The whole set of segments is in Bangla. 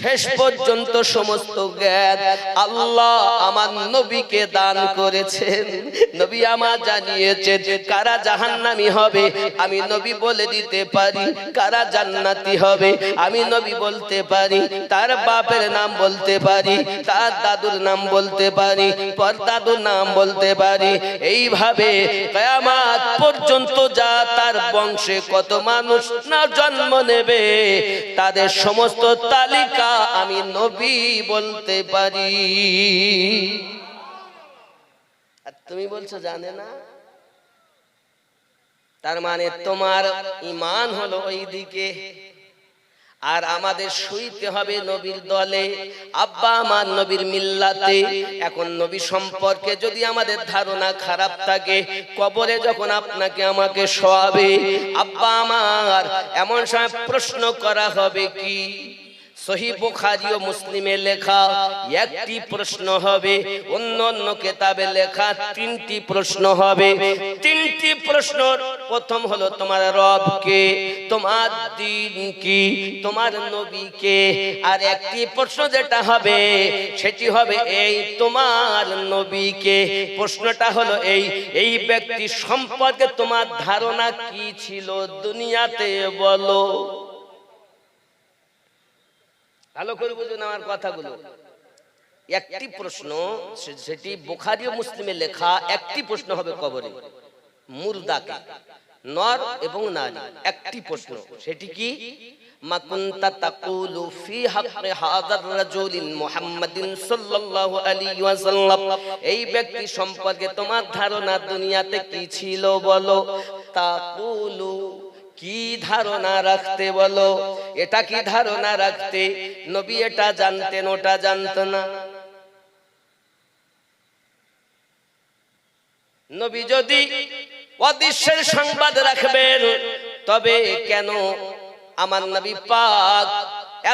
শেষ পর্যন্ত সমস্ত জ্ঞান আল্লাহ আমার নবীকে দান করেছেন। নবী আমার জানিয়েছেন কারা জাহান্নামী হবে আমি নবী বলে দিতে পারি, কারা জান্নাতি হবে আমি নবী বলতে পারি, তার বাপের নাম বলতে পারি, তার দাদুর নাম বলতে পারি, পরদাদুর নাম বলতে পারি। এইভাবে কিয়ামত পর্যন্ত যা তার বংশে কত মানুষ না জন্ম নেবে তাদের সমস্ত তালিকা আমি নবী বলতে পারি। আর তুমি বলছো জানে না? তার মানে তোমার ঈমান হলো ওই দিকে, আর আমাদের শুইতে হবে নবীর দলে, আব্বা আমার নবীর মিল্লাতে। এখন নবী সম্পর্কে যদি আমাদের ধারণা খারাপ থাকে, কবরে যখন আপনাকে আমাকে শোয়াবে আব্বা আমার এমন সময় প্রশ্ন করা হবে কি? সহিহ বুখারী ও মুসলিমে লেখা একটি প্রশ্ন হবে, অন্য অন্য কিতাবে লেখা তিনটি প্রশ্ন হবে। তিনটি প্রশ্ন, প্রথম হলো তোমার রব কে, তোমার দ্বীন কি, তোমার নবী কে। আর একটি প্রশ্ন যেটা হবে সেটি হবে এই তোমার নবী কে। প্রশ্নটা হলো এই ব্যক্তি সম্পর্কে তোমার ধারণা কি ছিল দুনিয়াতে বলো। ভালো করে বুঝুন আমার কথাগুলো। একটি প্রশ্ন, সেটি বুখারী ও মুসলিমে লেখা, একটি প্রশ্ন হবে কবরে মুর্দাকে, নর এবং নারী। একটি প্রশ্ন, সেটি কি? মা কুনতা তাকুলু ফি হাক্কি হাযার রাজুলিন মুহাম্মাদিন সাল্লাল্লাহু আলাইহি ওয়াসাল্লাম, এই ব্যক্তি সম্পর্কে তোমার ধারণা দুনিয়াতে কি ছিল বলো। তাকুলু, কি ধারণা রাখতে বলো। এটা কি ধারণা রাখতে? নবী এটা জানতেন, ওটা জানতো না। নবী যদি অদৃশ্যের সংবাদ রাখবেন তবে কেন আমার নবী পাক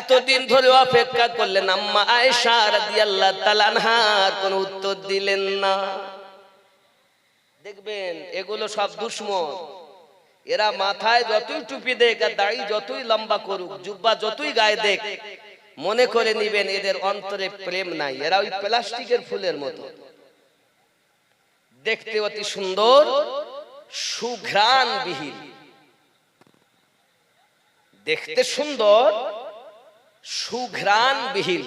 এতদিন ধরে অপেক্ষা করলেন? আম্মা আয়েশা রাদিয়াল্লাহু তাআলা আনহার কোনো উত্তর দিলেন না। দেখবেন এগুলো সব দুশমন। এরা মাথায় যতই টুপি দেখ আর দাড়ি যতই লম্বা করুক, জুব্বা যতই গায়ে দেখ, মনে করে নিবেন এদের অন্তরে প্রেম নাই। এরা ওই প্লাস্টিকের ফুলের মতো, দেখতে অতি সুন্দর, সুঘ্রাণ বিহীন, দেখতে সুন্দর, সুঘ্রাণ বিহীন।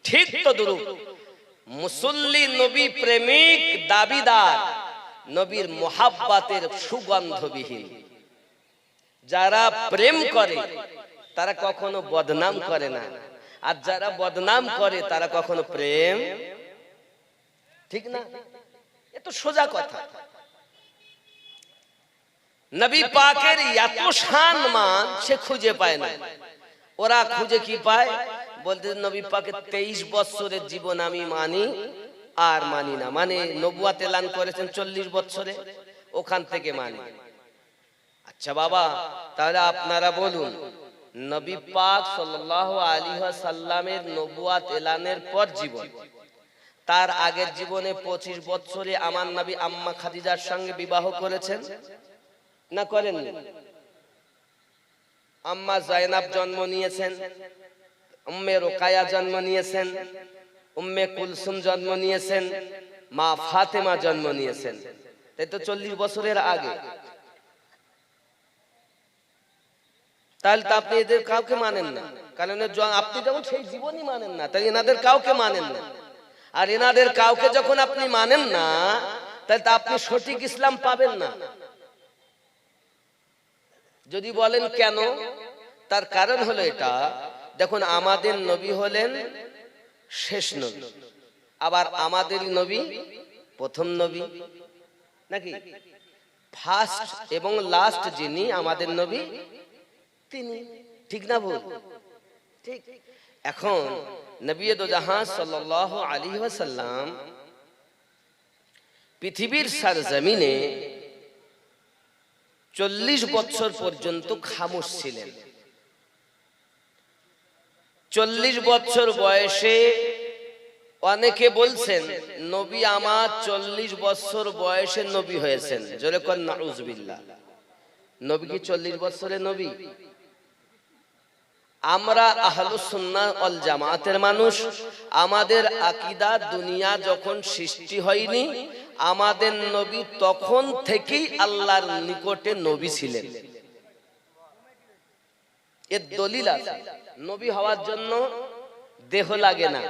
ঠিক তো দুরূপ মুসল্লি, নবী প্রেমিক, দাবিদার, নবীর মোহাব্বতের সুগন্ধবিহীন। যারা প্রেম করে তারা কখনো বদনাম করে না, আর যারা বদনাম করে তারা কখনো প্রেম, ঠিক না? এ তো সোজা কথা। নবী পাকের এত সম্মান সে খুঁজে পায় না। ওরা খুঁজে কি পায়? বলতে নবী পাকের 23 বছরের জীবন আমি মানি আর মানি না, মানে নবুয়াত এলান করেছেন 40 বছরে, ওখান থেকে মানি। আচ্ছা বাবা, তাহলে আপনারা বলুন, নবী পাক সাল্লাল্লাহু আলাইহি ওয়াসাল্লামের নবুয়াত এলানের পর জীবন, তার আগের জীবনে 25 বছরে আমার নবী আম্মা খাদিজার সঙ্গে বিবাহ করেছেন না করেন? আম্মা জায়নাব জন্ম নিয়েছেন, উম্মে রুকায়া জন্ম নিয়েছেন, উম্মে কুলসুম জন্ম নিয়েছেন, মা ফাতেমা জন্ম নিয়েছেন। তাই তো 40 বছরের আগে। তাহলে তো আপনি এদের কাউকে মানেন না, কারণ আপনি যখন সেই জীবনই মানেন না, তাই এনাদের কাউকে মানেন না। আর এনাদের কাউকে যখন আপনি মানেন না, তাহলে তো আপনি সঠিক ইসলাম পাবেন না। যদি বলেন কেন, তার কারণ হলো এটা, দেখুন আমাদের নবী হলেন শেষ নবী, আবার আমাদের নবী প্রথম নবী, নাকি? ফার্স্ট এবং লাস্ট যিনি আমাদের নবী তিনি, ঠিক না ভুল? ঠিক। এখন নবী দো জাহান সাল্লাল্লাহু আলাইহি ওয়াসাল্লাম পৃথিবীর সরজমিনে 40 বছর পর্যন্ত খামোশ ছিলেন। 40 বছর বয়সে অনেকে বলছেন নবী আমার 40 বছর বয়সে নবী হয়েছেন। জোরে কোন নাউজুবিল্লাহ। নবী কি 40 বছরে নবী? আমরা আহলুস সুন্নাহ ওয়াল জামাতের মানুষ, আমাদের আকীদা দুনিয়া যখন সৃষ্টি হয়নি আমাদের নবী তখন থেকেই আল্লাহর নিকটে নবী ছিলেন। এর দলিল আছে। নবী হওয়ার জন্য দেহ লাগে না।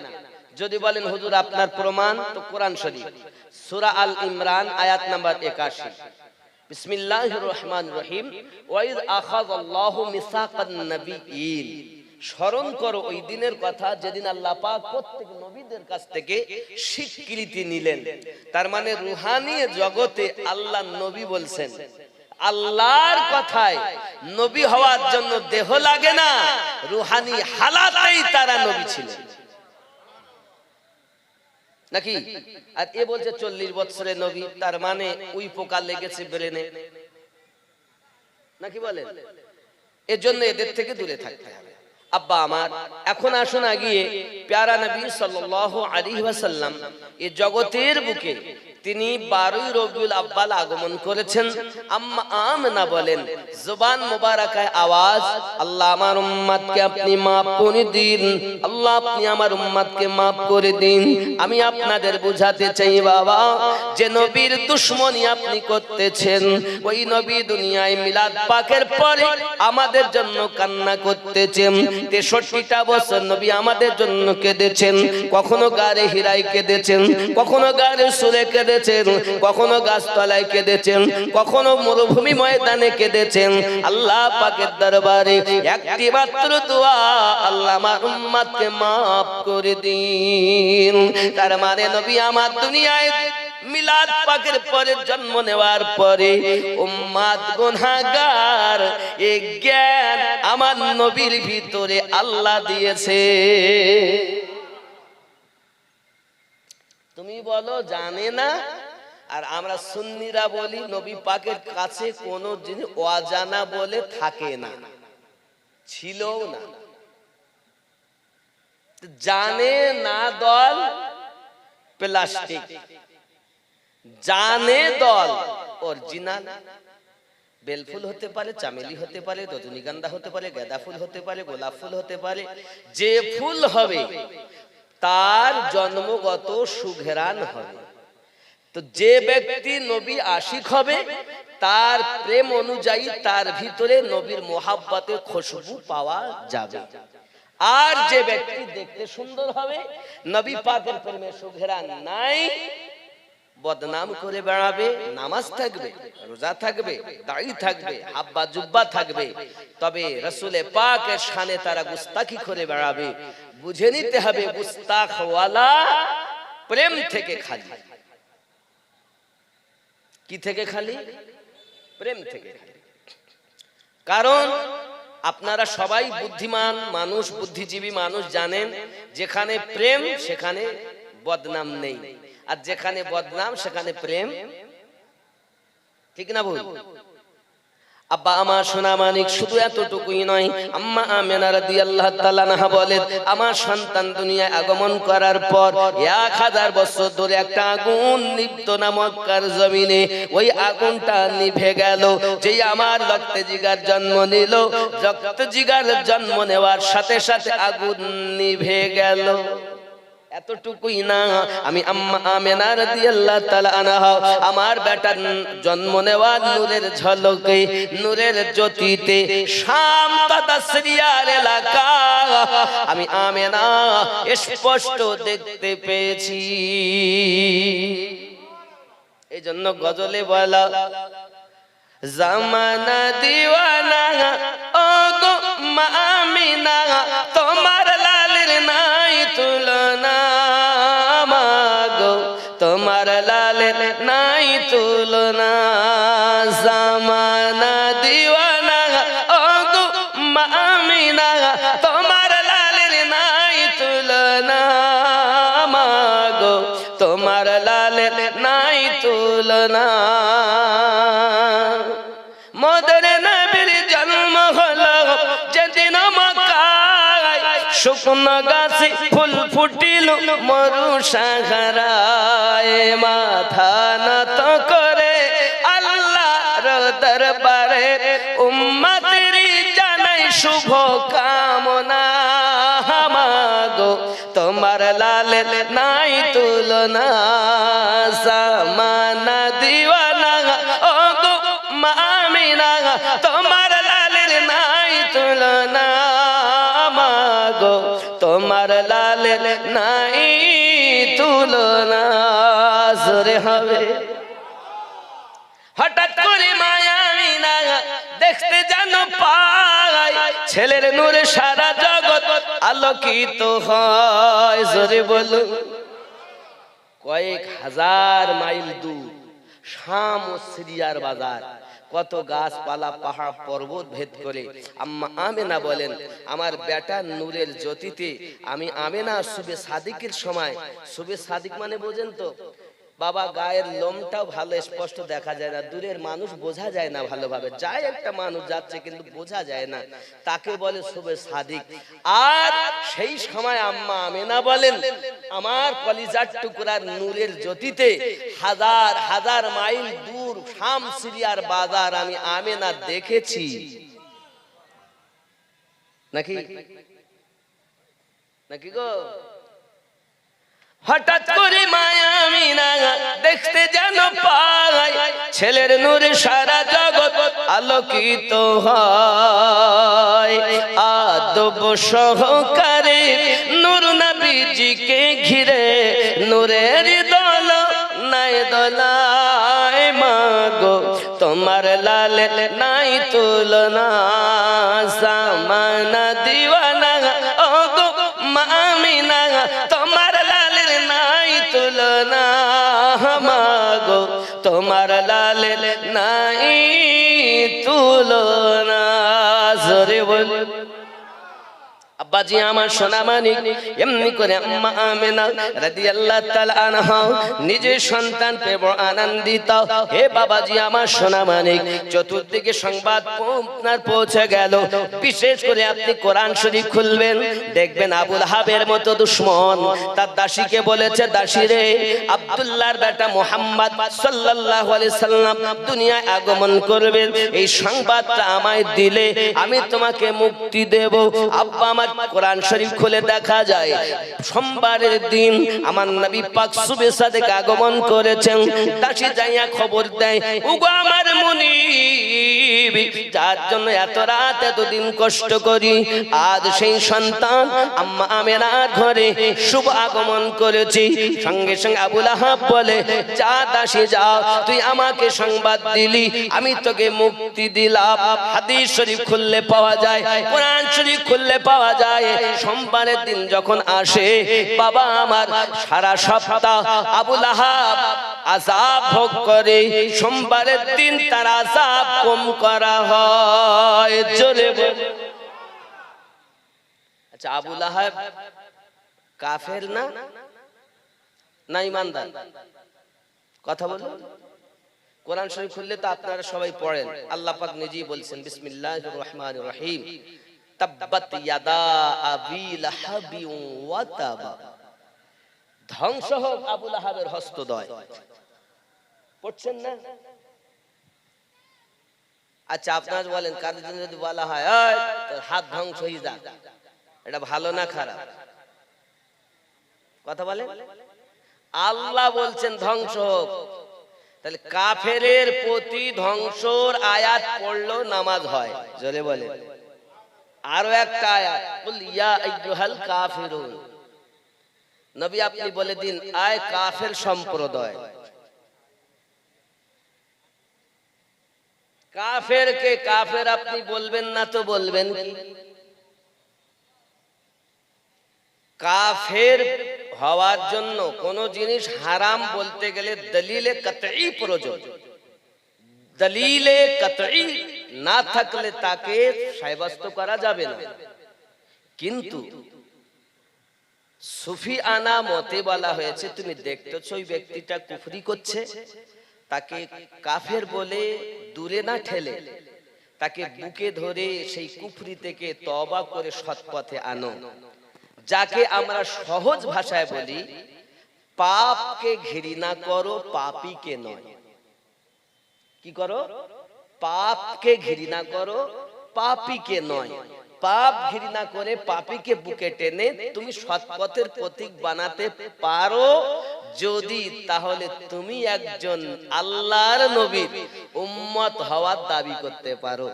যদি বলেন হুজুর আপনার প্রমাণ, তো কোরআন শরীফ সূরা আল ইমরান আয়াত নাম্বার 81, বিসমিল্লাহির রহমানির রহিম, ওয়াইদ আখাযাল্লাহু মিসাকান নাবিয়্যিন। স্মরণ করো ওই দিনের কথা যেদিন আল্লাহ পাক প্রত্যেক নবীদের কাছ থেকে স্বীকৃতি নিলেন। তার মানে রুহানি জগতে আল্লাহ নবী বলছেন, আল্লাহর কথায় নবী হওয়ার জন্য দেহ লাগে না, রুহানি হালাতেই তারা নবী ছিলেন নাকি? আর এ বলছে 40 বছরের নবী, তার মানে ওই পোকা লেগেছে ব্রেনে নাকি বলেন? এর জন্য এদের থেকে দূরে থাকতে হবে। আব্বা আমার, এখন আসুন আগিয়ে প্যারা নবী সাল্লাল্লাহু আলাইহি ওয়াসাল্লাম এই জগতের বুকে তিনি 12 রবিউল আব্বাল আগমন করেছেন। আম্মা আমেনা বলেন, জবান মোবারকায় আওয়াজ, আল্লাহ আমার উম্মতকে আপনি maaf করে দিন, আল্লাহ আপনি আমার উম্মতকে maaf করে দিন। আমি আপনাদের বুঝাতে চাই বাবা, যে নবীর দুশমনী আপনি করতেছেন, ওই নবী দুনিয়ায় মিলাদ পাকের পরে আমাদের জন্য কান্না করতেছেন। 63টা বছর নবী আমাদের জন্য কেঁদেছেন। কখনো গারে হিরায় কেঁদেছেন, কখনো গারে সুরে কেঁদেছেন, কখনো গাছতলায় কেঁদেছেন, কখনো মরুভূমি ময়দানে কেঁদেছেন। আল্লাহ পাকের দরবারে একটি মাত্র দোয়া, আল্লাহ আমার উম্মতকে maaf করে দিন। তার মানে নবী আমার দুনিয়ায় মিলাদ পাকের পরে জন্ম নেওয়ার পরে উম্মত গুনাহগার, এই জ্ঞান আমার নবীর ভিতরে আল্লাহ দিয়েছে। তুমি বলো জানে না, আর আমরা সুন্নিরা বলি নবী পাকের কাছে কোনো জিনিস অজানা বলে থাকে না, ছিলও না। জানে না দল প্লাস্টিক, জানে দল অরিজিনাল। বেলফুল হতে পারে, চামেলি হতে পারে, রজনীগন্ধা হতে পারে, গাঁদা ফুল হতে পারে, গোলাপ ফুল হতে পারে। যে ফুল হবে তার জন্মগত সুঘ্রাণ হবে। তো যে ব্যক্তি নবী আশিক হবে তার প্রেম অনুযায়ী তার ভিতরে নবীর মোহাব্বতে খুশবু পাওয়া যাবে। আর যে ব্যক্তি দেখতে সুন্দর হবে, নবী পাকের প্রেমে সুঘ্রাণ নাই, বদনাম করে বেড়াবে, নামাজ থাকবে, রোজা থাকবে, দাড়ি থাকবে, হাব্বা জুব্বা থাকবে, তবে রাসূলে পাকের শানে তারা গুস্তাখি করে বেড়াবে। বুঝে নিতে হবে গুস্তাখ ওয়ালা প্রেম থেকে খালি। কি থেকে খালি? প্রেম থেকে খালি। কারণ আপনারা সবাই বুদ্ধিমান মানুষ, বুদ্ধিজীবী মানুষ, জানেন যেখানে প্রেম সেখানে বদনাম নেই, আর যেখানে বদনাম সেখানে প্রেম। ঠিক না ভুল? আব্বা আমার সোনা মানিক শুধু এতটুকুই নয়, আম্মা আমেনা রাদিয়াল্লাহু তাআলা আনহা বলেন, আমার সন্তান দুনিয়ায় আগমন করার পর 1000 বছর ধরে একটা আগুন নিভত না মক্কার জমিনে। ওই আগুনটা নিভে গেল যেই আমার রক্তে জিগার জন্ম নিল। রক্তে জিগার জন্ম নেওয়ার সাথে সাথে আগুন নিভে গেল। এতটুকুই না, আমি আম্মা আমেনা রাদিয়াল্লাহু তাআলা আনহা আমার বেটার জন্ম নেওয়ার নূরের ঝলকে, নূরের জ্যোতিতে শাম তথা সিরিয়ার এলাকা আমি আমেনা স্পষ্ট দেখতে পেয়েছি। এই জন্য গজলে বলা, জামানা দিওয়ানা ও গো মা আমিনা, তোমার লালের নাই তুলনা, মাগো তোমার লালের নাই তুলনা। জামানা দিওয়ানা ও গো মা আমিনা, তোমার লালের নাই তুলনা, মাগো তোমার লালের নাই তুলনা। মোদের নবীর জন্ম হলো যেদিন মক্কায়, শুকনো গাছে ফুল ফুটিল মরু সাহারায়। মাথা নত করে আল্লাহর দরবারে উম্মতের জানাই শুভ কামনা মাগো তোমার লালের নাই তুলনা জামানা দিওয়ানা ও গো মা আমিনা তোমার লালের নাই তুলনা মাগো তোমার লালের নাই তুলনা জোরে হবে। হঠাৎ করে মায়া আমিনা দেখতে যেন পায় ছেলের নূরে সারা জগৎ আলোকিত হয়। জোরে বলো। কয়েক হাজার মাইল দূর শাম ও সিরিয়ার বাজার, কত গাছপালা পাহাড় পর্বত ভেদ করে আম্মা আমেনা বলেন আমার বেটা নূরের জ্যোতিতে আমি আমেনা সুবে সাদিকের সময়, সুবে সাদিক মানে বোঝেন তো বাবা, গায়ের লোমটাও ভালো স্পষ্ট দেখা যায় না, দূরের মানুষ বোঝা যায় না ভালোভাবে, যায় একটা মানুষ যাচ্ছে কিন্তু বোঝা যায় না, তাকে বলে শুভে সাদিক। আর সেই সময় আম্মা আমেনা বলেন আমার কলিজার টুকরার নূরের জ্যোতিতে হাজার হাজার মাইল দূর শাম সিরিয়ার বাজার আমি আমেনা দেখেছি। নাকি নাকি গো? হঠাৎ করে মায়া আমিনা দেখতে যেন পায় ছেলের নূরে সারা জগৎ আলোকিত হয়। আদব সহকারে নূর নবীজিকে ঘিরে নূরের দল নাই দোলায় মাগো তোমার লালের নাই তুলনা জামানা দিওয়ানা ও গো মা আমিনা তোমার লালের নাই তুলনা মাগো তোমার লালের নাই তুলনা। জোরে বল। আব্বাজি আমার সোনা মানিক এমনি করে আম্মা আমেনা রাদিয়াল্লাহু তাআলা আনহা নিজের সন্তান পেয়ে বড় আনন্দিত। হে বাবাজি আমার সোনা মানিক, চতুর্দিকে সংবাদ আপনার পৌঁছে গেল। বিশেষ করে আপনি কোরআন শরীফ খুলবেন, দেখবেন আবু লাহাবের মতো দুশমন তার দাসীকে বলেছে, দাসী রে আব্দুল্লাহর বেটা মুহাম্মদ সাল্লাল্লাহু আলাইহি সাল্লাম দুনিয়ায় আগমন করবেন, এই সংবাদটা আমায় দিলে আমি তোমাকে মুক্তি দেব। আব্বা আমার কোরআন শরীফ খুলে দেখা যায় সোমবারের দিন আমার নবী পাক সুবে সাদেক আগমন করেছেন। দাসী যাইয়া খবর দেয়, ওগো আমার মুনিব যার জন্য এত রাত এতদিন কষ্ট করি, আজ সেই সন্তান আম্মা আমেনার ঘরে শুভ আগমন করেছি। সঙ্গে সঙ্গে আবু লাহাব বলে, যা দাসী যাও, তুই আমাকে সংবাদ দিলি, আমি তোকে মুক্তি দিলাম। হাদিস শরীফ খুললে পাওয়া যায়, কোরআন শরীফ খুললে পাওয়া যায়। সোমবারের দিন যখন আসে বাবা আমার সারা সপ্তাহ আবু লাহাব আযাব ভোগ করে, সোমবারের দিন তার আযাব কম করা হয়। জোরে বল। আচ্ছা আবু লাহাব কাফের না না ঈমানদার? কথা বলুন। কোরআন শরীফ খুললে তো আপনারা সবাই পড়েন, আল্লাহ পাক নিজেই বলছেন বিসমিল্লাহির রহমানির রহিম তাব্বাত ইয়াদা আবি লাহাবি ওয়া তাবা। ধ্বংস হোক আবু লাহাবের হস্তদ্বয়। পড়ছেন না? আচ্ছা আপনারা বলেন, কাদের জন্য যদি বলা হয় তোর হাত ধ্বংস হয়ে যাক, এটা ভালো না খারাপ? কথা বলেন। আল্লাহ বলছেন ধ্বংস হোক, তাহলে কাফেরের প্রতি ধ্বংসর আয়াত পড়লো নামাজ হয়। জোরে বলে। আরো একটা আয়াত, কুল ইয়া আইয়ুহাল কাফিরুন, নবী আপনি বলে দিন আয় কাফের সম্প্রদায়। কাফেরকে কাফের আপনি বলবেন না তো বলবেন কি? কাফের হওয়ার জন্য কোন জিনিস হারাম বলতে গেলে দলিলে কতঈ প্রয়োজন। দলিলে কতঈ না থাকলে তাকে সাব্যস্ত করা যাবে না। কিন্তু সুফি আনা মতে বলা হয়েছে, তুমি দেখতেছো ওই ব্যক্তিটা কুফরি করছে, তাকে কাফের বলে দূরে না ঠেলে তাকে বুকে ধরে সেই কুফরি থেকে তওবা করে সৎ পথে আনো। যাকে আমরা সহজ ভাষায় বলি, পাপকে ঘৃণা করো, পাপীকে নয়। কি করো? পাপকে ঘৃণা করো, পাপীকে নয়। পাপ ঘৃণা করে পাপীকে বুকে টেনে তুমি সৎ পথের প্রতীক বানাতে পারো যদি, তাহলে তুমি একজন আল্লাহর নবীর উম্মত হওয়ার দাবি করতে পারো।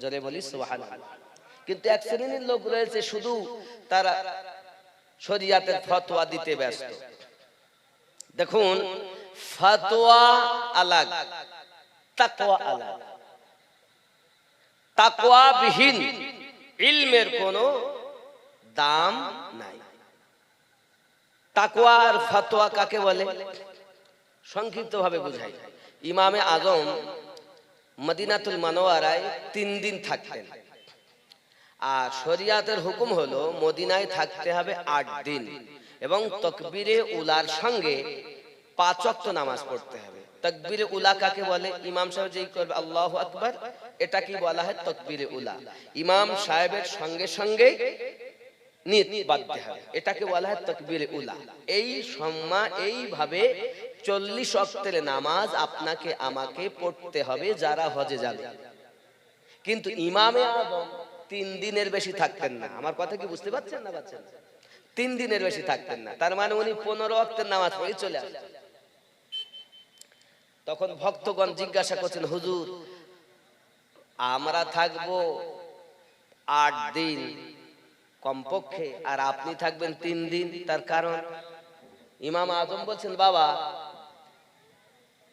জোরে বলি সুবহানাল্লাহ। কিন্তু এক শ্রেণীর লোক রয়েছে শুধু তারা শরীয়তের ফতোয়া দিতে ব্যস্ত। দেখুন, ফতোয়া আলাগ, তাকওয়া আলাগ। তাকওয়া বিহীন ইলমের কোনো দাম নাই। তাকওয়া আর ফতোয়া কাকে বলে সংক্ষিপ্ত ভাবে বুঝাই। ইমামে আজম মদিনাতুল মুনাওয়ারায় 3 দিন থাকতেন, আর শরিয়াতের হুকুম হলো মদিনায় থাকতে হবে 8 দিন, এবং তাকবীরে উলার সঙ্গে 5 ওয়াক্ত নামাজ পড়তে হবে। তাকবীরে উলা কাকে বলে? ইমাম সাহেব যেই করবে আল্লাহু আকবার, এটা কি বলা হয়? তাকবীরে উলা। ইমাম সাহেবের সঙ্গে সঙ্গে নিয়ত বাঁধতে হবে, এটাকে বলা হয় তাকবীরে উলা। এই সম্মা এইভাবে 40 ওয়াক্তের নামাজ আপনাকে আমাকে পড়তে হবে যারা হজে যাবে। কিন্তু ইমামে আজম 3 দিনের বেশি থাকতেন না। আমার কথা কি বুঝতে পারছেন না? 3 দিনের বেশি থাকতেন না, তার মানে উনি 15 ওয়াক্তের নামাজ পড়ে চলে আসতেন। তখন ভক্তগণ জিজ্ঞাসা করছেন, হুজুর আমরা থাকবো 8 দিন কমপক্ষে, আর আপনি থাকবেন 3 দিন, তার কারণ? ইমাম আজম বলছেন, বাবা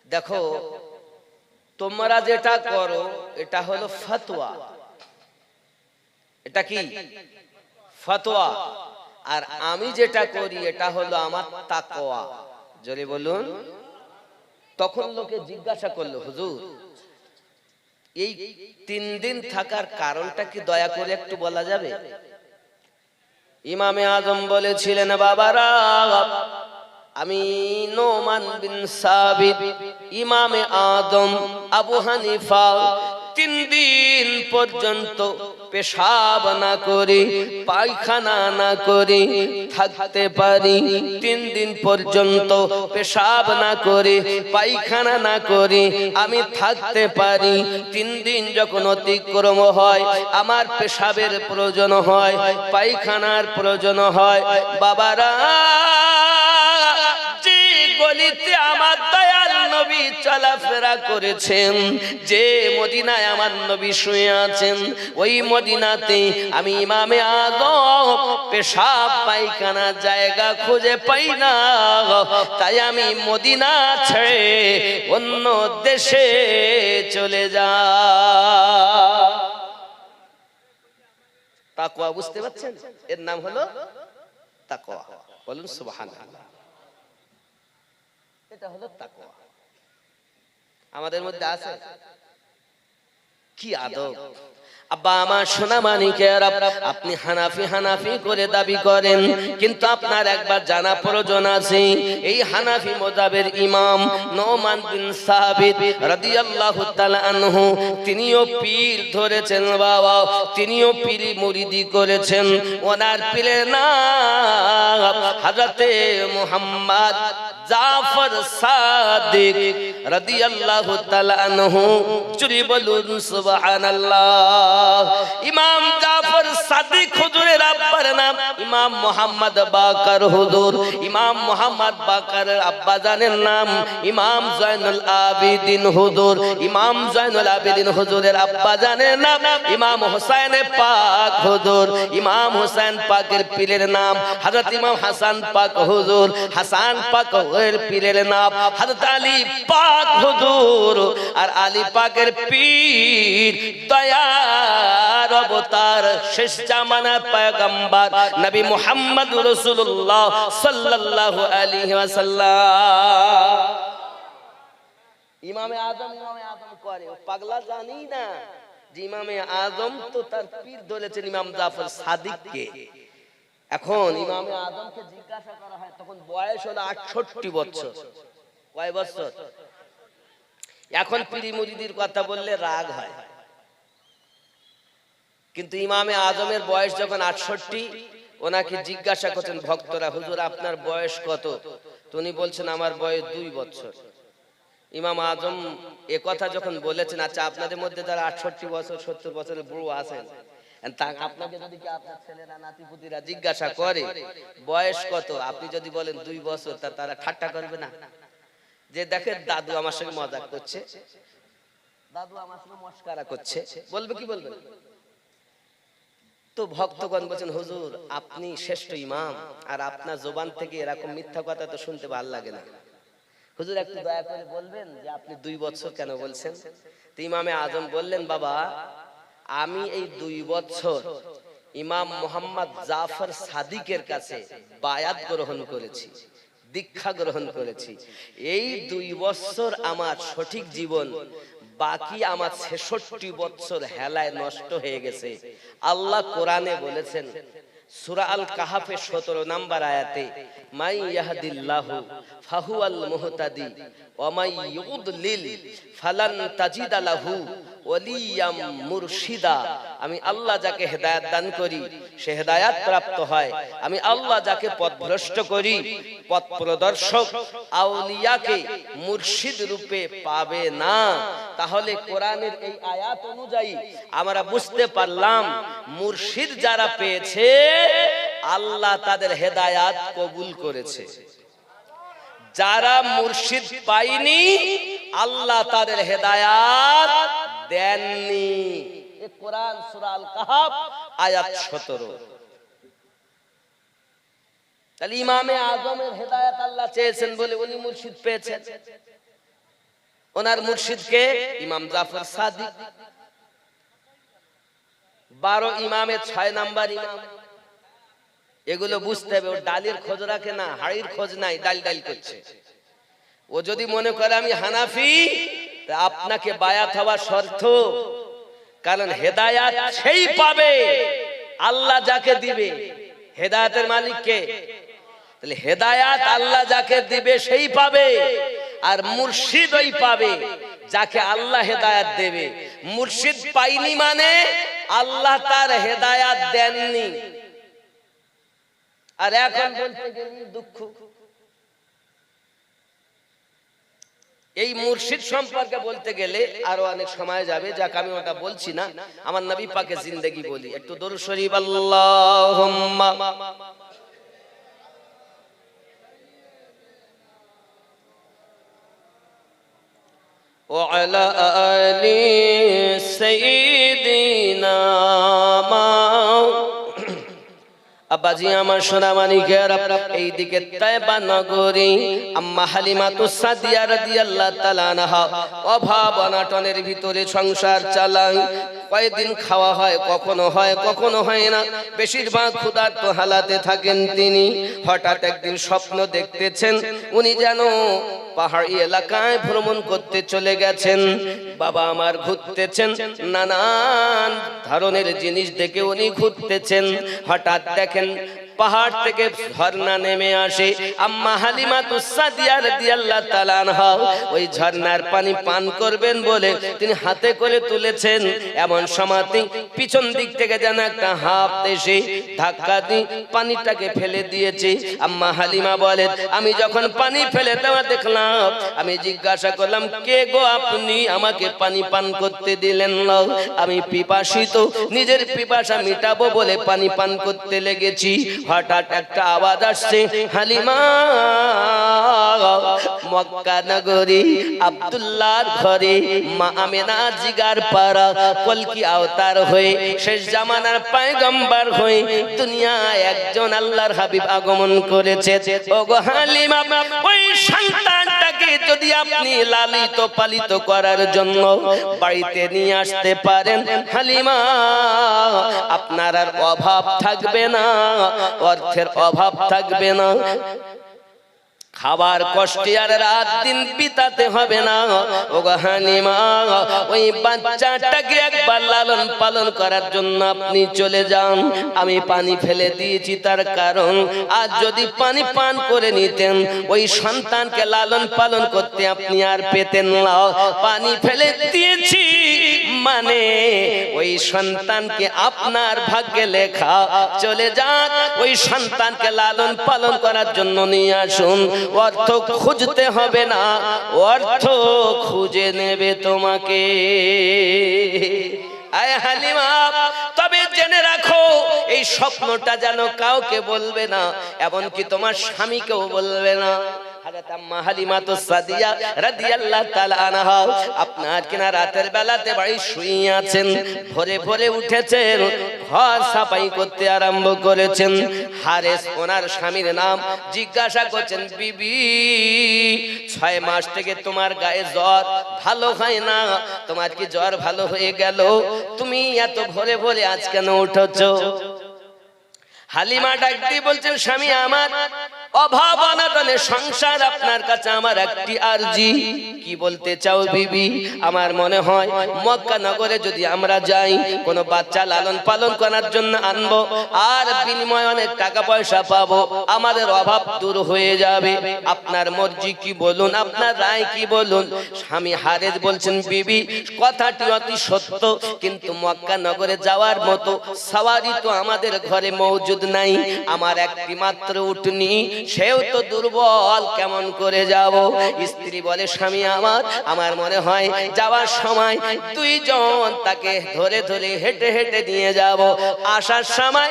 দেখো, তোমরা যেটা করো এটা হলো ফতোয়া, এটা কি ফতোয়া, আর আমি যেটা করি এটা হলো আমার তাকওয়া। জোরে বলুন। তখন লোকে জিজ্ঞাসা করলো, হুজুর এই 3 দিন থাকার কারণটা কি দয়া করে একটু বলা যাবে? ইমামে আজম বলেছিলেন, বাবারা আমি নোমান বিন সাবিত, ইমামে আদম আবু হানিফা 3 দিন পর্যন্ত পেশাব না করে, পায়খানা না করে থাকতে পারি। 3 দিন পর্যন্ত পেশাব না করে, পায়খানা না করে আমি থাকতে পারি। 3 দিন যখন অতিক্রম হয়, আমার পেশাবের প্রয়োজন হয়, পায়খানার প্রয়োজন হয়, বাবারা যে গলিতে আমার দয়াল নবী চলাফেরা করেছেন, যে মদিনায় আমার নবী শুয়ে আছেন, ওই মদিনাতে আমি ইমামে আজম পেশাব পায়খানা জায়গা খুঁজে পাই না। তাই আমি মদিনা ছেড়ে অন্য দেশে চলে যাই। তাকওয়া বুঝতে পারছেন? এর নাম হলো তাকওয়া। বলুন সুবহানাল্লাহ। এটা হলো তাকওয়া। আমাদের মধ্যে আছে কি আদব। আব্বা আমার সোনা মানিকেরা, আপনি হানাফি হানাফি করে দাবি করেন, কিন্তু আপনার একবার জানা প্রয়োজন আছে, এই হানাফি মাযহাবের ইমাম নোমান বিন সাবিত রাদিয়াল্লাহু তাআলা আনহু তিনিও পীর ধরেছেন বাবা, তিনিও পীরি মুরিদি করেছেন। ওনার পীরের নাম হযরতে মুহাম্মদ জাফর সাদিক রাদিয়াল্লাহু তাআলা আনহু। চুরি বলুন সুবহানাল্লাহ। ইমাম জাফর সাদিক হুজুরের আব্বার নাম ইমাম মুহাম্মদ বাকার হুজুর। ইমাম মুহাম্মদ বাকারের আব্বা জানের নাম ইমাম জয়নুল আবেদিন হুজুর। ইমাম জয়নুল আবেদিন হুজুরের আব্বা জানের নাম ইমাম হোসেন পাক হুজুর। ইমাম হোসেন পাকের পীরের নাম হযরত ইমাম হাসান পাক হুজুর। হাসান পাক এর পীরের নাম হযরত আলী পাক হুজুর। আর আলী পাকের পীর দয়ার অবতার শেষ জামানার পয়গম্বর নবী মুহাম্মদ রাসূলুল্লাহ সাল্লাল্লাহু আলাইহি ওয়াসাল্লাম। ইমামে আজম করে পাগলা জানি না যে ইমামে আজম তো তার পীর ধরেছেন ইমাম জাফর সাদিককে। এখন ইমামে আজমকে জিজ্ঞাসা করা হয়, তখন বয়স হলো 68 বছর। কয় বছর? এখন পীরি মুরিদির কথা বললে রাগ হয়, কিন্তু ইমামে আজমের বয়স যখন 68, ওনাকে জিজ্ঞাসা করছেন ভক্তরা, হুজুর আপনার বয়স কত? উনি বলছেন আমার বয়স 2 বছর। ইমাম আজম এ কথা যখন বলেছেন, আচ্ছা আপনাদের মধ্যে যারা 68 বছর 70 বছরের বুড়ো আছেন, আপনাকে যদি আপনার ছেলেরা নাতিপুতিরা জিজ্ঞাসা করে বয়স কত, আপনি যদি বলেন 2 বছর, তারা ঠাট্টা করবে না যে দেখেন দাদু আমার সঙ্গে মজাক করছে, দাদু আমার সঙ্গে মস্করা করছে, বলবে কি বলবে? তো ভক্তগণ বলছেন হুজুর আপনি শ্রেষ্ঠ ইমাম, আর আপনার জবান থেকে এরকম মিথ্যা কথা তো শুনতে ভালো লাগে না। হুজুর একটু দয়া করে বলবেন যে আপনি 2 বছর কেন বলছেন? তো ইমামে আজম বললেন, বাবা আমি এই 2 বছর ইমাম মোহাম্মদ জাফর সাদিকের কাছে বায়াত গ্রহণ করেছি, দীক্ষা গ্রহণ করেছি। এই 2 বছর আমার সঠিক জীবন, বাকি আমার 66 বছর হেলায় নষ্ট হয়ে গেছে। আল্লাহ কোরআনে বলেছেন সূরা আল কাহাফের 17 নম্বর আয়াতে, মাই ইয়াহদিল্লাহু ফাহুয়াল মুহতাদি ওয়া মাই ইউদলিল ফালান তাজিদা লাহু ওয়ালিয়াম মুরশিদা। আমি আল্লাহ যাকে হেদায়েত দান করি সে হেদায়েত প্রাপ্ত হয়, আমি আল্লাহ যাকে পথভ্রষ্ট করি পথ প্রদর্শক আউলিয়াকে মুর্শিদ রূপে পাবে না। তাহলে কোরআনের এই আয়াত অনুযায়ী আমরা বুঝতে পারলাম মুর্শিদ যারা পেয়েছে আল্লাহ তাদের হেদায়েত কবুল করেছে, যারা মুর্শিদ পায়নি আল্লাহ তাদের হেদায়েত দেননি। এই কোরআন সূরা আল কাহাফ আয়াত 17। তাহলে ইমামে আজমের হেদায়েত আল্লাহ চেয়েছেন বলে উনি মুর্শিদ পেয়েছেন। ওনার মুর্শিদ কে? ইমাম জাফর সাদিক। 12 ইমামে 6 নাম্বার ইমাম। এগুলো বুঝতে হবে। ও ডালের খোঁজ রাখে না, হাড়ির খোঁজ নাই, ডাল ডাল করছে। ও যদি মনে করে আমি হানাফি, তা আপনাকে বায়াত হওয়া শর্ত, কারণ হেদায়েত সেই পাবে আল্লাহ যাকে দিবে। হেদায়েতের মালিক কে? তাহলে হেদায়েত আল্লাহ যাকে দিবে সেই পাবে, আর মুর্শিদ ওই পাবে যাকে আল্লাহ হেদায়েত দেবে। মুর্শিদ পাইনি মানে আল্লাহ তার হেদায়েত দেননি। আর এখন বলতে গেলে দুঃখ, এই মুর্শিদ সম্পর্কে বলতে গেলে আরো অনেক সময় যাবে, যাক আমি ওটা বলছি না। আমার নবী পাকের জিন্দেগি বলি একটু। দরুদ শরীফ আল্লাহুম্মা ওয়া আলা আলি সাইয়্যিদিনা। আব্বাজি আমার সোনামানিকের, এইদিকে তায়েবা নগরী আম্মা হালিমাতুস সাদিয়া রাদিয়াল্লাহু তাআলা আনহা অভাব অনাটনের ভিতরে সংসার চালায়। কয়েকদিন খাওয়া হয়, কখনো হয় কখনো হয় না, বেশিরভাগ ক্ষুধার্ত হালাতে থাকেন তিনি। হঠাৎ একদিন স্বপ্ন দেখতেছেন উনি যেন পাহাড়ি এলাকায় ভ্রমণ করতে চলে গেছেন। বাবা আমার ঘুরতেছেন, নানান ধরনের জিনিস দেখে উনি ঘুরতেছেন। হঠাৎ দেখেন পাহাড় থেকে ঝর্ণা নেমে আসে। আম্মা হালিমাতুস সাদিয়া রাদিয়াল্লাহু তাআলা আনহা ওই ঝর্ণার পানি পান করবেন বলে তিনি হাতে করে তুলেছেন। এমন সময় পিছন দিক থেকে যেন একটা হাত এসে ধাক্কা দিয়ে পানিটাকে ফেলে দিয়েছে। আম্মা হালিমা বলেন, আমি যখন পানি ফেলে দেওয়া দেখলাম, আমি জিজ্ঞাসা করলাম, কে গো আপনি, আমাকে পানি পান করতে দিলেন না? আমি পিপাসিত, নিজের পিপাসা মিটাবো বলে পানি পান করতে লেগেছি। হঠাৎ একটা আওয়াজ আসছে, হালিমা মক্কা নগরী আব্দুল্লাহর ঘরে মা আমেনা জিগার পাড়া কলকি আওতার হয়ে শেষ জামানার পয়গম্বর হয়ে দুনিয়ায় একজন আল্লাহর হাবিব আগমন করেছে। ওগো হালিমা, ওই সন্তানটাকে যদি আপনি লালিত পালিত করার জন্য বাড়িতে নিয়ে আসতে পারেন, হালিমা আপনার আর অভাব থাকবে না, অর্থের অভাব থাকবে না, খাবার কষ্টে আর রাত দিন বিতাতে হবে না। ওগো হালিমা, ওই বাচ্চাটাকে একবার লালন পালন করার জন্য আপনি চলে যান। আমি পানি ফেলে দিয়েছি তার কারণ, আজ যদি পানি পান করে নিতেন ওই সন্তানকে লালন পালন করতে আপনি আর পেতেন না। পানি ফেলে দিয়েছি মানে ওই সন্তানকে আপনার ভাগ্যে লেখা, চলে যান, ওই সন্তানকে লালন পালন করার জন্য নিয়ে আসুন। অর্থ খুঁজতে হবে না, অর্থ খুঁজে নেবে তোমাকে। আয় হালিমা, তবে জেনে রাখো এই স্বপ্নটা যেন কাউকে বলবে না, এমনকি তোমার স্বামীকেও বলবে না। হযরত আম্মা হালিমা তো সাদিয়া রাদিয়াল্লাহু তাআলা আনহা আপনার কিনা রাতের বেলাতে বাড়ি শুয়ে আছেন, ভোরে ভোরে উঠেছেন, ঘর সাফাই করতে আরম্ভ করেছেন। হারেস ওনার স্বামীর নাম, জিজ্ঞাসা করছেন, বিবি 6 মাস থেকে তোমার গায়ে জ্বর ভালো হয় না, তোমার কি জ্বর ভালো হয়ে গেল? তুমি এত ভোরে ভোরে আজ কেন উঠেছো? হালিমা ডাক দিয়ে বলছেন, স্বামী আমার অভাব অনটনের সংসার, আপনার কাছে আমার একটি আরজি। কি বলতে চাও বিবি? আমার মনে হয় মক্কা নগরে যদি আমরা যাই, কোনো বাচ্চা লালন পালন করার জন্য আনবো, আর বিনিময়ে অনেক টাকা পয়সা পাবো, আমাদের অভাব দূর হয়ে যাবে। আপনার মর্জি কি বলুন, আপনার রায় কি বলুন? স্বামী হারেস বলছেন, বিবি কথাটি অতি সত্য, কিন্তু মক্কা নগরে যাওয়ার মতো সওয়ারি তো আমাদের ঘরে মওজুদ নাই। আমার একটি মাত্র উটনি, সেও তো দুর্বল, কেমন করে যাব? স্ত্রী বলে, স্বামী আমার মনে হয় যাওয়ার সময় 2 জন তাকে ধরে ধরে হেঁটে হেঁটে নিয়ে যাব, আসার সময়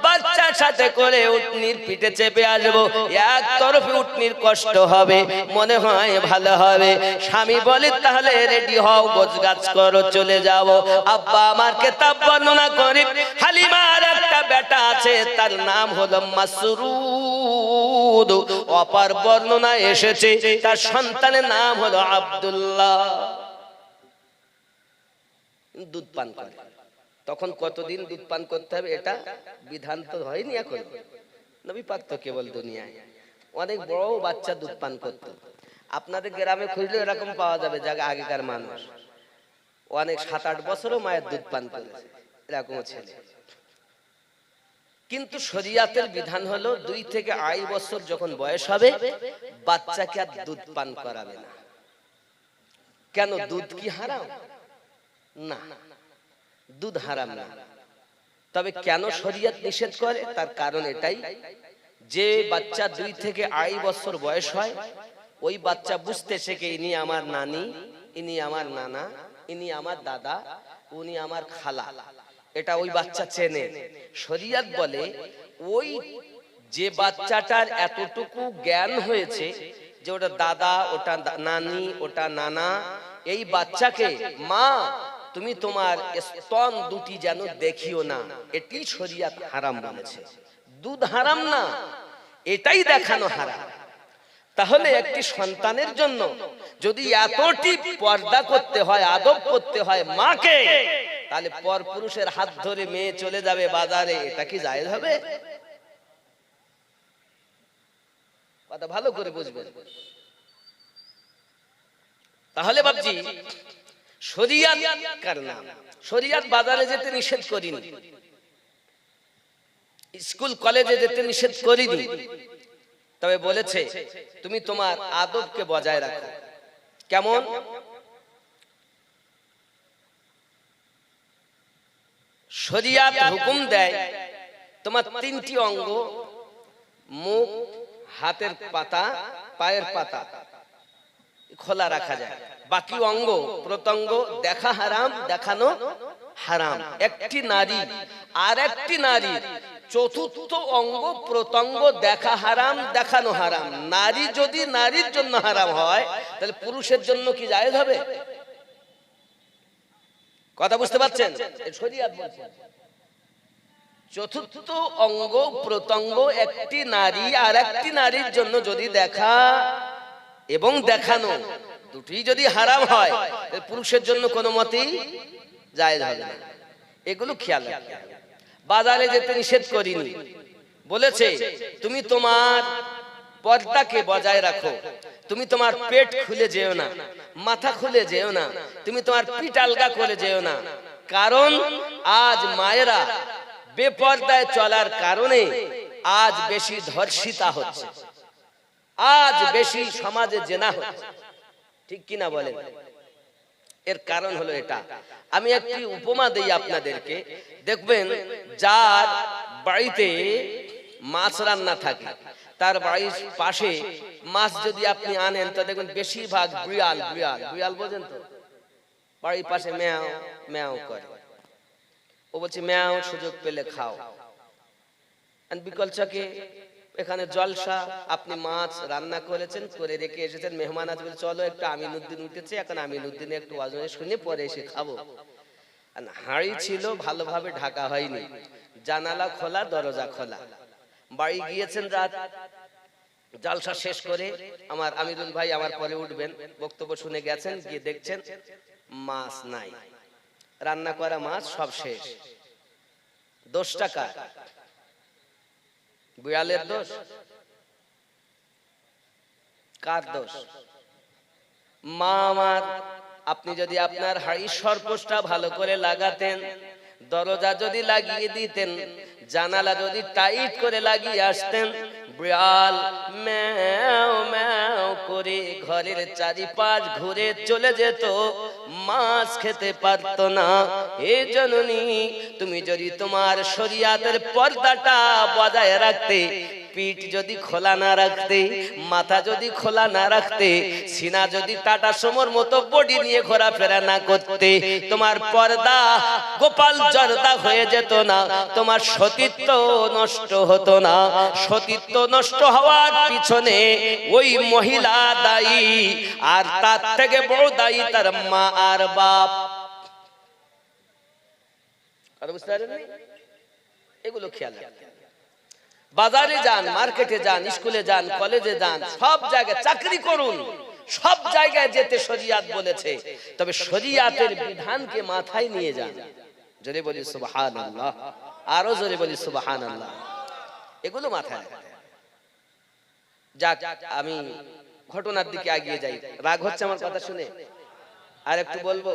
বাচ্চার সাথে করে উটনির পিঠে চেপে আসবো, এক তরফে উটনির কষ্ট হবে, মনে হয় ভালো হবে। স্বামী বলে, তাহলে রেডি হও, গোছগাছ করো, চলে যাব। আব্বা আমার কিতাব বর্ণনা করে, হালিমার একটা বেটা আছে, তার নাম হলো মাসরুদ। অপার বর্ণনা এসেছে তার সন্তানের নাম হলো আব্দুল্লাহ। দুধ পান করে। তখন কতদিন দুধ পান করতে হবে এটা বিধান তো হয়নি এখন, নবী পাক তো কেবল দুনিয়ায়। অনেক বড় বাচ্চা দুধ পান করত। আপনাদের গ্রামে খুঁজলে এরকম পাওয়া যাবে, জায়গা আগেকার মানুষ অনেক 7-8 বছরও মায়ের দুধ পান করেছে, এরকম ছেলে। কিন্তু শরিয়াতের বিধান হলো 2 থেকে 2.5 বছর যখন বয়স হবে, বাচ্চাকে আর দুধ পান করাবে না। কেন? দুধ কি হারাম? না, দুধ হারাম না। তবে কেন শরিয়াত নিষেধ করে? তার কারণ এটাই, যে বাচ্চা 2 থেকে 2.5 বছর বয়স হয়, ওই বাচ্চা বুঝতে শেখে ইনি আমার নানি, ইনি আমার নানা, ইনি আমার দাদা, উনি আমার খালা, এটা ওই বাচ্চা চেনে। শরিয়ত বলে ওই যে বাচ্চাটার এতটুকু জ্ঞান হয়েছে যে ওটা দাদা, ওটা নানি, ওটা নানা, এই বাচ্চাকে মা তুমি তোমার স্তন দুটি যেন দেখিও না, এটি শরিয়ত হারাম বলেছে। দুধ হারাম না, এটাই দেখানো হারাম। তাহলে একটি সন্তানের জন্য যদি এতটি পর্দা করতে হয়, আদব করতে হয় মাকে, তাহলে পর পুরুষের হাত ধরে মেয়ে চলে যাবে বাজারে, এটা কি জায়েজ হবে? কথা ভালো করে বুঝবেন। তাহলে বাপজি, শরিয়ত কার নাম? শরিয়ত বাজারে যেতে নিষেধ করিনি, স্কুল কলেজে যেতে নিষেধ করিনি, তবে বলেছে তুমি তোমার আদবকে বজায় রাখো। কেমন? শরিয়ত হুকুম দেয় তোমার 3টি অঙ্গ, মুখ, হাতের পাতা, পায়ের পাতা খোলা রাখা যায়, বাকি অঙ্গ প্রত্যঙ্গ দেখা হারাম, দেখানো হারাম। একটি নারী আর একটি নারীর চতুর্থ অঙ্গ প্রত্যঙ্গ দেখা হারাম, দেখানো হারাম। নারী যদি নারীর জন্য হারাম হয়, তাহলে পুরুষের জন্য কি জায়েজ হবে? কথা বুঝতে পারছেন? শরিয়ত বলছে চতুর্থ অঙ্গ প্রত্যঙ্গ একটি নারী আর একটি নারীর জন্য যদি দেখা এবং দেখানো দুটি যদি হারাম হয়, তাহলে পুরুষের জন্য কোনো মতেই জায়েজ হবে না। এগুলো খেয়াল রাখতে হবে। বাজারে যেতে নিষেধ করিনি, বলেছে তুমি তোমার পর্দাকে বজায় রাখো, তুমি তোমার পেট খুলে যেও না, মাথা খুলে যেও না, তুমি তোমার পিঠ আলগা করে যেও না। কারণ আজ মায়েরা বেপর্দায় চলার কারণে আজ বেশি ধর্ষিতা হচ্ছে, আজ বেশি সমাজে জেনা হচ্ছে, ঠিক কিনা বলেন? এর কারণ হলো এটা। আমি একটি উপমা দেই আপনাদেরকে, দেখবেন যার বাড়িতে মাছ রান্না থাকে, তার বাড়ির পাশে মাছ যদি আপনি আনেন, তো দেখবেন বেশিরভাগ বিড়াল, বিড়াল, বিড়াল বোঝেন তো, বাড়ির পাশে ম্যাও ম্যাও করে। ও বলছে ম্যাও সুযোগ পেলে খাও। বিকল চকে এখানে জলসা, আপনি মাছ রান্না করেছেন, করে রেখে এসেছেন, মেহমান আছে, বলে চলো একটু আমিনুদ্দিন উঠেছে, এখন আমিনুদ্দিনে একটু ওয়াজ শুনে পরে এসে খাবো। হাঁড়ি ছিল ভালোভাবে ঢাকা হয়নি, জানালা খোলা, দরজা খোলা। বাড়ি গিয়েছেন রাত, জালসা শেষ করে আমার আমিরুল ভাই আমার পরে উঠবেন, বক্তব্য শুনে গেছেন, গিয়ে দেখছেন মাছ নাই, রান্না করা মাছ সব শেষ। দোষটা কার? বিড়ালের দোষ? কার দোষ? মা আমার, আপনি যদি আপনার হাড়ির সরপোষটা ভালো করে লাগাতেন, দরজা যদি লাগিয়ে দিতেন, জানালা যদি টাইট করে লাগিয়ে আসতেন, বিড়াল ম্যাও ম্যাও করে ঘরের চারিপাশ ঘুরে চলে যেত, মাছ খেতে পারতো না। হে জননী, তুমি যদি তোমার শরিয়াতের পর্দাটা বজায় রাখতে, পিঠ যদি খোলা না রাখতে, মাথা যদি খোলা না রাখতে, সিনা যদি টাটা সমর মতো বডি নিয়ে ঘোরাফেরা না করতে, তোমার পর্দা গোপাল জর্দা হয়ে যেত না, তোমার সতীত্ব নষ্ট হতো না। সতীত্ব নষ্ট হওয়ার পিছনে ওই মহিলা দায়ী, আর তার থেকে বড় দায়ী তার মা আর বাপ। আর বুঝতে পারেননি? এগুলো খেয়াল রাখতে। বাজারে যান, মার্কেটে যান, স্কুলে যান, কলেজে যান, সব জায়গায় চাকরি করুন, সব জায়গায় যেতে শরিয়াত বলেছে, তবে শরিয়াতের বিধানকে মাথায় নিয়ে যান। জোরে বলি সুবহানাল্লাহ, আরো জোরে বলি সুবহানাল্লাহ। এগুলো মাথায় রাখতে। যাক, আমি ঘটনার দিকে এগিয়ে যাই। রাগ হচ্ছে আমার কথা শুনে? আর একটু বলবো।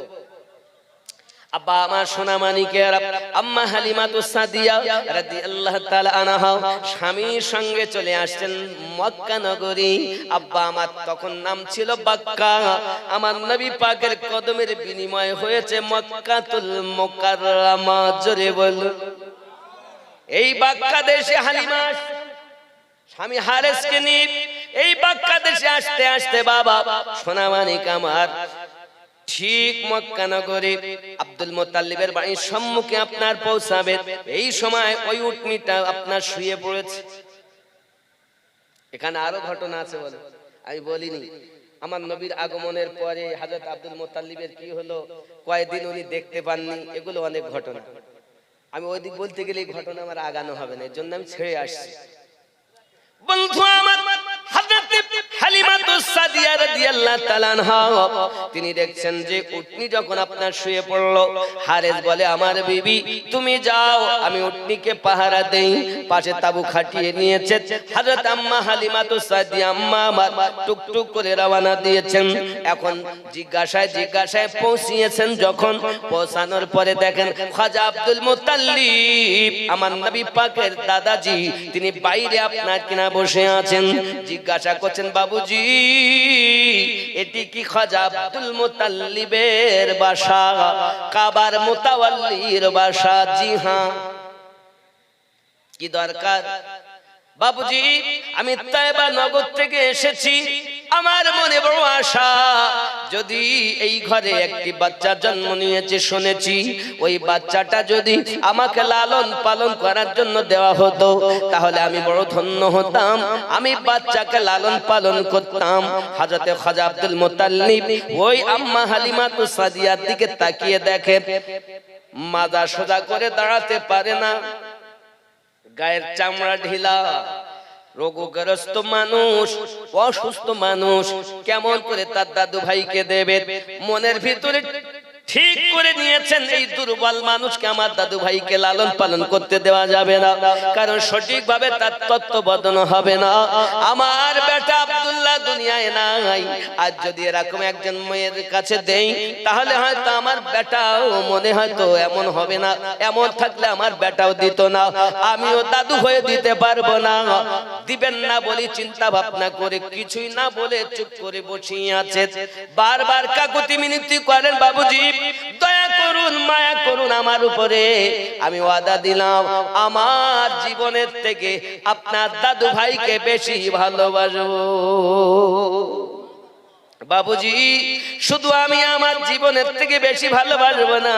আব্বা আমার সোনা মানিকের আম্মা হালিমাতুস সাদিয়া রাদিয়াল্লাহু তাআলা আনহা স্বামীর সঙ্গে চলে আসছেন মক্কা নগরী। আব্বা আমার তখন নাম ছিল বাক্কা। আমার নবী পাকের কদমের বিনিময় হয়েছে মক্কাতুল মুকাররমা। জোরে বল। এই বাক্কা দেশে হালিমা স্বামী হারেসকে নিয়ে এই বাক্কা দেশে আসতে আসতে বাবা সোনা মানিক আমার ঠিক মক্কা নগরে আব্দুল মুত্তালিবের বাড়ির সম্মুখে আপনার পৌঁছাবে। এই সময় ওই উটনিটা আপনার শুয়ে পড়েছে। এখানে আরো ঘটনা আছে, বলে আমি বলিনি। আমার নবীর আগমনের পরে হযরত আব্দুল মুত্তালিবের কি হলো, কয়েকদিন উনি দেখতে পাননি, এগুলো অনেক ঘটনা। আমি ওই দিক বলতে গেলে এই ঘটনা আমার আগানো হবে না, এর জন্য আমি ছেড়ে আসছি। বন্ধু আমার হযরত হালিমাতুস সাদিয়া রাদিয়াল্লাহু তাআলা আনহা তিনি দেখছেন যে উটনি যখন আপনার শুয়ে পড়লো, হারেস বলে আমার বিবি তুমি যাও, আমি উটনিকে পাহারা দেই। পাশে তাবু খাটিয়ে নিয়েছে। হযরত আম্মা হালিমাতুস সাদিয়া আম্মা আমার টুকটুক করে রওনা দিয়েছেন। এখন জিজ্ঞাসায় পৌঁছিয়েছেন। যখন পৌঁছানোর পরে দেখেন খাজা আব্দুল মুত্তালিব আমার নবী পাকের দাদাজি তিনি বাইরে আপনার কিনা বসে আছেন। জিজ্ঞাসা করছেন বাবুজি এটি কি খাজা আব্দুল মুত্তালিবের বাসা, কাবার মুতাওয়াল্লির বাসা? জি হ্যাঁ। কি দরকার? বাবুজি আমি তায়েবা নগর থেকে এসেছি, আমার মনে বড় আশা, যদি এই ঘরে একটি বাচ্চা জন্ম নিয়েছে শুনেছি, ওই বাচ্চাটা যদি আমাকে লালন পালন করার জন্য দেওয়া হতো তাহলে আমি বড় ধন্য হতাম, আমি বাচ্চাকে লালন পালন করতাম। হযরত খাজা আব্দুল মুত্তালিব ওই আম্মা হালিমাতুস সাদিয়ার দিকে তাকিয়ে দেখে মাজা সোজা করে দাঁড়াতে পারে না, গায়ের চামড়া ঢিলা, রোগগ্রস্ত মানুষ, অসুস্থ মানুষ, কেমন করে তার দাদু ভাইকে দেবে? মনের ভিতরে ঠিক করে নিয়েছেন এই দুর্বল মানুষকে আমার দাদু ভাইকে লালন পালন করতে দেওয়া যাবে না, কারণ সঠিকভাবে তার তত্ত্বাবধান হবে না। আমার বেটা আব্দুল্লাহ দুনিয়ায় নাই, আজ যদি এরকম একজন মেয়ের কাছে দেই তাহলে হয়তো আমার বেটাও মনে হয়তো এমন হবে না, এমন থাকলে আমার বেটাও দিত না, আমিও দাদু হয়ে দিতে পারবো না। দিবেন না বলি চিন্তা ভাবনা করে কিছুই না বলে চুপ করে বসিয়ে আছে। বারবার কাকুতি মিনতি করেন বাবুজি দয়া করুন, মায়া করুন আমার উপরে, আমি ওয়াদা দিলাম আমার জীবনের থেকে আপনার দাদু ভাইকে বেশি ভালোবাসবো। বাবুজি শুধু আমি আমার জীবনের থেকে বেশি ভালোবাসবো না,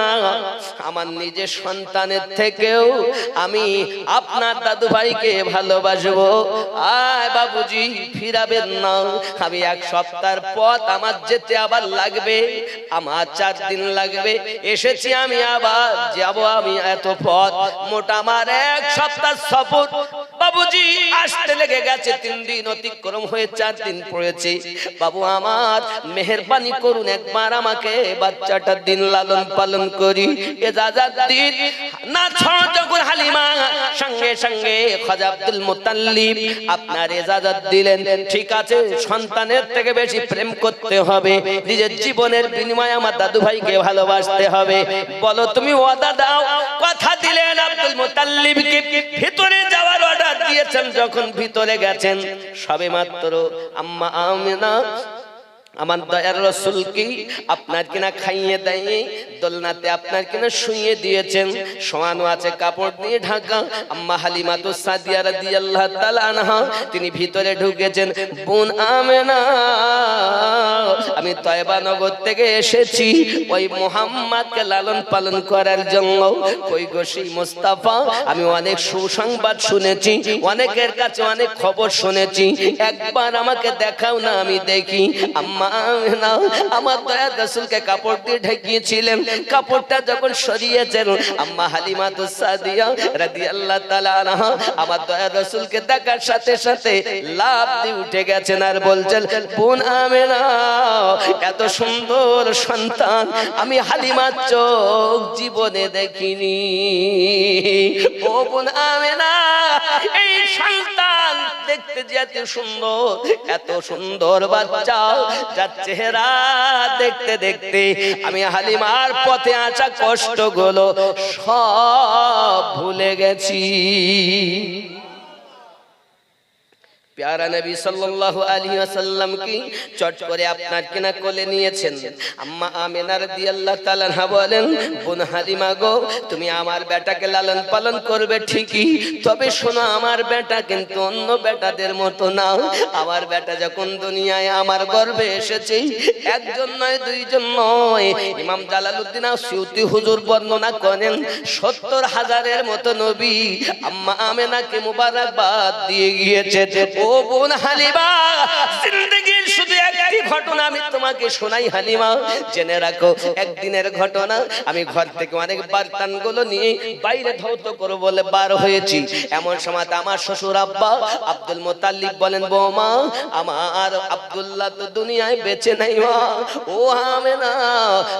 আমার নিজের সন্তানের থেকেও আমি আপনার দাদু ভাইকে ভালোবাসবো। আয় বাবুজি ফিরাবেন না, আমি এক সপ্তাহের পথ আমার যেতে আবার লাগবে, আমার 4 দিন লাগবে। এসেছি আমি আবার যাব, আমি এত পথ মোটা আমার 1 সপ্তাহ সফর। বাবুজি আসতে লেগে গেছে 3 দিন অতিক্রম হয়ে 4 দিন পড়েছে। বাবু আমার মেহেরবানি করুন, একবার আমাকে বাচ্চাটার দিন লালন পালন করি এজাজত দিন না। যখন হালিমা সঙ্গে সঙ্গে খাজা আব্দুল মুত্তালিব আপনার এজাজত দিলেন, ঠিক আছে সন্তানের থেকে বেশি প্রেম করতে হবে, নিজের জীবনের বিনিময়ে আমার দাদু ভাইকে ভালোবাসতে হবে। বলো তুমি ওয়াদা দাও। কথা দিলেন আব্দুল মুত্তালিবকে, ভিতরে যাওয়ার অর্ডার দিয়েছেন। যখন ভিতরে গেছেন সবে মাত্র আম্মা আমিনা আমার দয়ার রাসূল কি আপনার কিনা খাইয়ে দেয়, দোলনাতে আপনার কিনা শুইয়ে দিয়েছেন, শোয়ানো আছে কাপড় দিয়ে ঢাকা। আম্মা হালিমাতু সাদিয়া রাদিয়াল্লাহু তাআলা আনহা তিনি ভিতরে ঢুকেছেন। বোন আমেনা আমি তয়বা নগর থেকে এসেছি ওই মুহাম্মদকে লালন পালন করার জন্য। কই গো সেই মুস্তাফা, আমি অনেক সুসংবাদ শুনেছি, অনেকের কাছে অনেক খবর শুনেছি, একবার আমাকে দেখাও না আমি দেখি। আম্মা আমার দয়ার রাসূলকে কাপড় দিয়ে ঢেকিয়েছিলেন, কাপড়টা যখন সরিয়েছেন আম্মা হালিমাতু সাদিয়া রাদিয়াল্লাহু তাআলা আনহা আমার দয়ার রাসূলকে দেখার সাথে সাথে লাফ দিয়ে উঠে গেছেন আর বলছেন, বোন আমেনা এত সুন্দর সন্তান আমি হালিমার চোখ জীবনে দেখিনি। ও বোন আমেনা এই সন্তান দেখতে যে এত সুন্দর বাচ্চা, যার চেহারা দেখতে দেখতে আমি হালিমার পথে আসা কষ্টগুলো সব ভুলে গেছি। প্যারা নবী সাল্লাল্লাহু আলাইহি ওয়াসাল্লাম কি চট করে আপনার কিনা কোলে নিয়েছেন। আম্মা আমিনা রাদিয়াল্লাহু তাআলা আনহা বলেন, বোন হালিমা গো তুমি আমার বেটাকে লালন পালন করবে ঠিকই, তবে শোনো আমার বেটা কিন্তু অন্য বেটাদের মতো না। আমার বেটা যখন দুনিয়ায় আমার গর্ভে এসেছে, একজন নয় দুইজন নয়, ইমাম জালালউদ্দিন আসিউতি হুজুর বর্ণনা করেন 70,000-এর মতো নবী আম্মা আমিনাকে মুবারকবাদ দিয়ে গিয়েছে। ও বোন হালিমা জিন্দেগীর শুধু একটি ঘটনা আমি তোমাকে শোনাই হালিমা, জেনে রাখো। একদিনের ঘটনা, আমি ঘর থেকে অনেক বার্তানগুলো নিয়ে বাইরে ধৌত করব বলে বার হয়েছি। এমন সময় আমার শ্বশুর আব্বা আব্দুল মুত্তালিব বলেন, বৌমা আমার আব্দুল্লাহ তো দুনিয়ায় বেঁচে নাই মা। ও আমেনা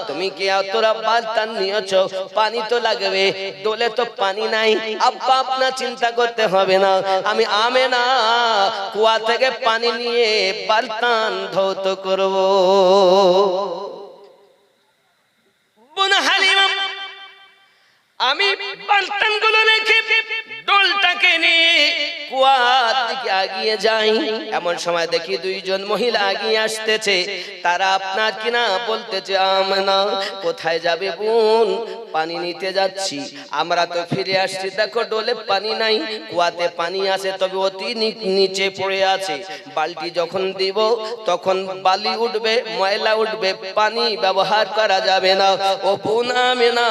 তুমি কি তোরা বার্তান নিয়েছো? পানি তো লাগবে, দোলে তো পানি নাই। আব্বা আপনার চিন্তা করতে হবে না, আমি আমেনা কুয়া থেকে পানি নিয়ে বালতান ধৌত করব। বোন হালিমা আমি বালতান গুলো রেখে ডোলটাকে নিয়ে কুয়ার দিকে এগিয়ে যাই। এমন সময় দেখি দুইজন মহিলা এগিয়ে আসতেছে। তারা আপনার কিনা বলতেছে, আমেনা কোথায় যাবে বোন? পানি নিতে যাচ্ছি। আমরা তো ফিরে আসছি, দেখো ডোলে পানি নাই, কুয়াতে পানি আছে তবে অতি নিচে পড়ে আছে। বালতি যখন দিব তখন বালি উঠবে, ময়লা উঠবে, পানি ব্যবহার করা যাবে না। ও বোন আমেনা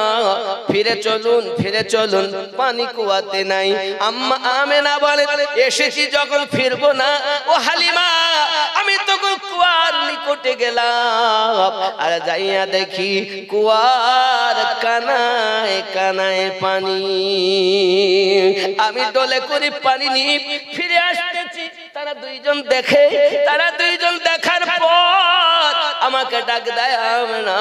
ফিরে চলুন, ফিরে চলুন, পানি কুয়াতে নাই। আম্মা আমেনা বলে, এসেছি যখন ফিরবো না। ও হালিমা আমি তো কুয়ার নিকটে গেলাম, আর যাইয়া দেখি কুয়ার কানায় কানায় পানি। আমি ডলে করে পানি নিয়ে ফিরে আসতেছি। তারা দুইজন দেখে, তারা দুইজন দেখার পর আমাকে ডাক দেয়, আমেনা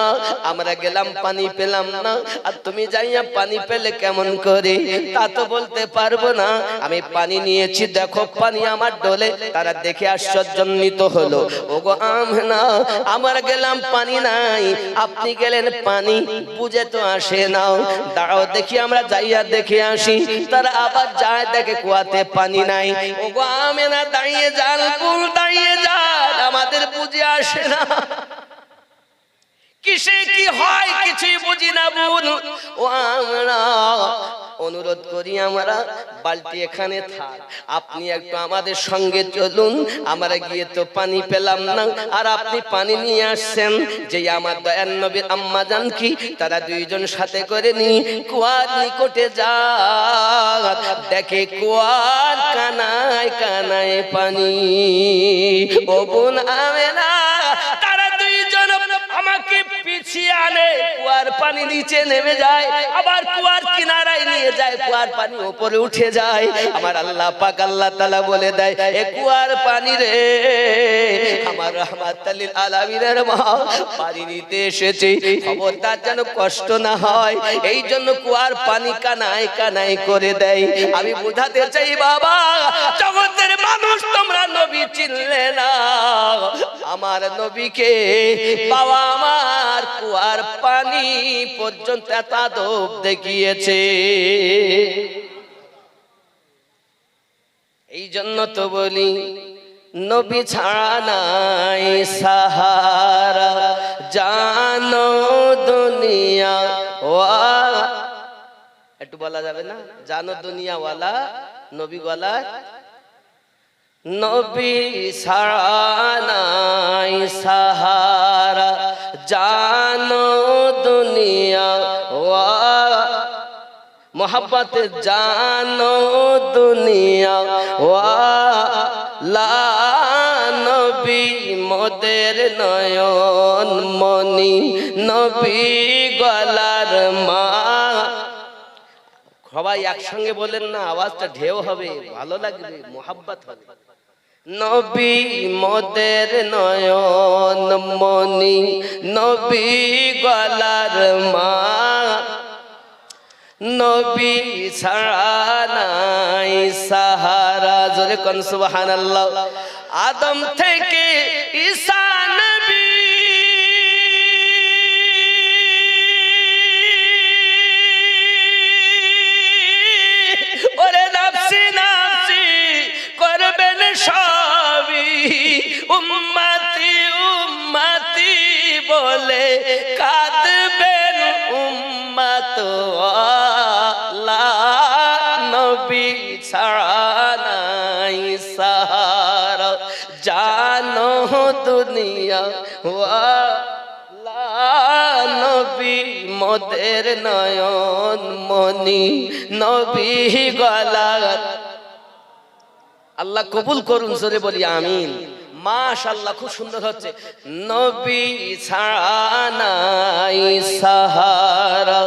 আমরা গেলাম পানি পেলাম না, আর তুমি যাইয়া পানি পেলে কেমন করে? তা তো বলতে পারবো না, আমি পানি নিয়েছি, দেখো পানি আমার ডোলে। তারা দেখে আশ্চর্যান্বিত হলো। ওগো আমেনা আমরা গেলাম পানি নাই, আপনি গেলেন পানি, বুঝে তো আসে না। দাঁড়াও দেখি আমরা যাইয়া দেখে আসি। তারা আবার যায়, দেখে কুয়াতে পানি নাই। ওগো আমেনা দাঁড়িয়ে যান, কুল দাঁড়িয়ে যান, আমাদের বুঝে আসে না, কিসে কি হয় কিছুই বুঝি না বোন। ও আমরা অনুরোধ করি আমরা, বালতি এখানে থাক, আপনি একটু আমাদের সঙ্গে চলুন। আমরা গিয়ে তো পানি পেলাম না, আর আপনি পানি নিয়ে আসছেন। যে আমার দয়ার নবীর আম্মা জান কি, তারা দুইজন সাথে করে নি কুয়ার নিকটে যায়, দেখে কুয়ার কানায় কানায় পানি। ও বোন আমেনা, তারা দুইজন আমাকে পিছিয়ে আনে, কুয়ার পানি নিচে নেমে যায়, আবার কুয়ার কিনারায় নিয়ে যায়, কুয়ার পানি উপরে উঠে যায়। আমার আল্লাহ পাক আল্লাহ তাআলা বলে দেয়, এ কুয়ার পানি রে, আমার রাহমাতুল লিল আলামিনের মা পানি নিতে এসেছে, খবরদার যেন কষ্ট না হয়, এই জন্য কুয়ার পানি কানায় কানায় করে দেয়। আমি বোঝাতে চাই বাবা, জগতের মানুষ তোমরা নবী চিনলে না, আমার নবীকে বাবা আমার কুয়ার পানি পর্যন্ত তাদব দেখিয়েছে। এই জন্য তো বলি নবী ছাড়া নাই সাহারা, জানো দুনিয়া ওয়া, একটু বলা যাবে না, জানো দুনিয়া ওয়ালা নবী ওয়ালা, নবী ছাড়া নাই সাহারা, জানো দুনিয়া ওয়া, মোহাব্বত জানো দুনিয়া ওয়ালা, নবী মোদের নয়ন মনি, নবী গলার মা। সবাই একসঙ্গে বলেন না, আওয়াজটা ঢেউ হবে, ভালো লাগবে, মোহাব্বত হবে। নবী মোদের নয়ন মনি, নবী গলার মা, নবী ছাড়া নাই সাহারা। জোরে কোন সুবহানাল্লাহ। আদম থেকে ঈসা নবী, ওরে নাফসি নাফসি করবেন সবই, উম্মতি উম্মতি বলে কাঁদবেন উম্মত ওয়ালা, নবী ছাড়া নাই সাহারা, জানো দুনিয়া ওয়ালা, নবী মোদের নয়ন মনি, নবী গলার। আল্লাহ কবুল করুন, জোরে বলি আমিন। মাশাআল্লাহ, খুব সুন্দর হচ্ছে। নবী ছাড়া নাই সাহারা,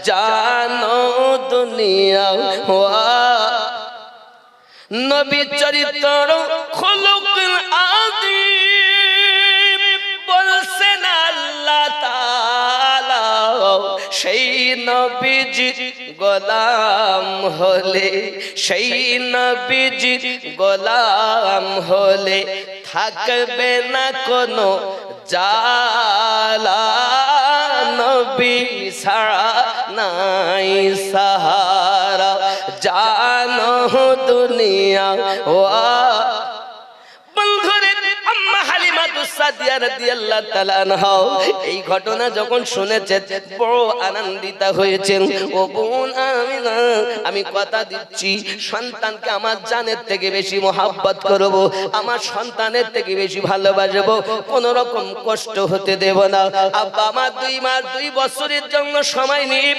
জানো দুনিয়া ওয়া, নবী চরিত্র খুলুক আযীম বলছেন আল্লাহ তাআলা, সেই নবীজি গোলাম হলে, সেই নবীজি গোলাম হলে থাকবে না কোনো জালা, নবী ছাড়া নাই সাহারা, জানো দুনিয়া ওয়া। এই ঘটনা যখন শুনেছেন বড় আনন্দিত হয়েছেন। ও বোন আমিনা, আমি কথা দিচ্ছি সন্তানকে আমার জানের থেকে বেশি মোহাব্বত করব, আমার সন্তানের থেকে বেশি ভালোবাসবো, কোন রকম কষ্ট হতে দেব না। আব্বা আমার 2 মাস 2 বছরের জন্য সময় নিয়ে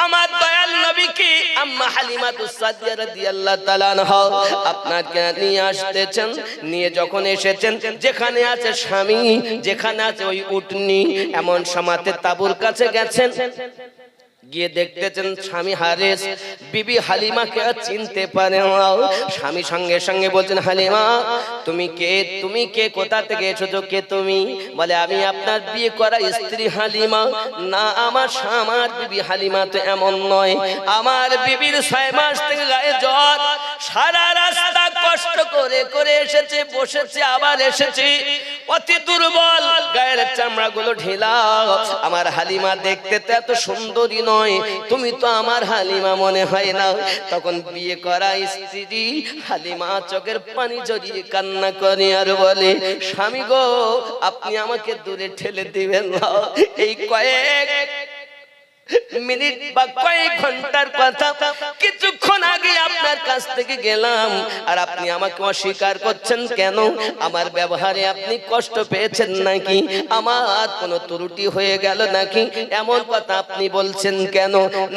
আমার দয়াল নবীকে আম্মা হালিমাতুস সাদিয়া রাদিয়াল্লাহু তাআলা আনহা আপনাকে নিয়ে আসতেছেন। নিয়ে যখন এসেছেন, যেখানে আছে স্বামী, যেখানে আছে ওই উটনি, এমন সমাতে তাবুর কাছে গেছেন। গিয়ে দেখতেছেন স্বামী হারেস বিবি হালিমাকে চিনতে পারে না। স্বামী সঙ্গে সঙ্গে বলছেন, হালিমা তুমি কে, তুমি কে, কোথা থেকে এসেছো, কে তুমি? বলে আমি আপনার বিয়ে করা স্ত্রী হালিমা। না, আমার বিবি হালিমা তো এমন নয়, আমার বিবির 6 মাস থেকে গায়ে জ্বর, সারা রাস্তা কষ্ট করে করে এসেছে, বসেছে, আবার এসেছে, অতি দুর্বল, গায়ের চামড়াগুলো ঢিলা। আমার হালিমা দেখতে তো এত সুন্দরী নয়, তুমি তো আমার হালিমা মনে হয় না। তখন বিয়ে করা স্ত্রী হালিমা চোখের পানি জড়িয়ে কান্না করে আর বলে, স্বামী গো আপনি আমাকে দূরে ঠেলে দিবেন না, এই কয়েক মিনিট বা কয়েক ঘন্টার কথা, কিছুক্ষণ আগে আপনার কাছ থেকে গেলাম আর আপনি আমাকে অস্বীকার করছেন কেন? আমার ব্যবহারে আপনি কষ্ট পেয়েছেন নাকি? আমার কোনো ত্রুটি হয়ে গেল নাকি? এমন কথা আপনি বলছেন কেন?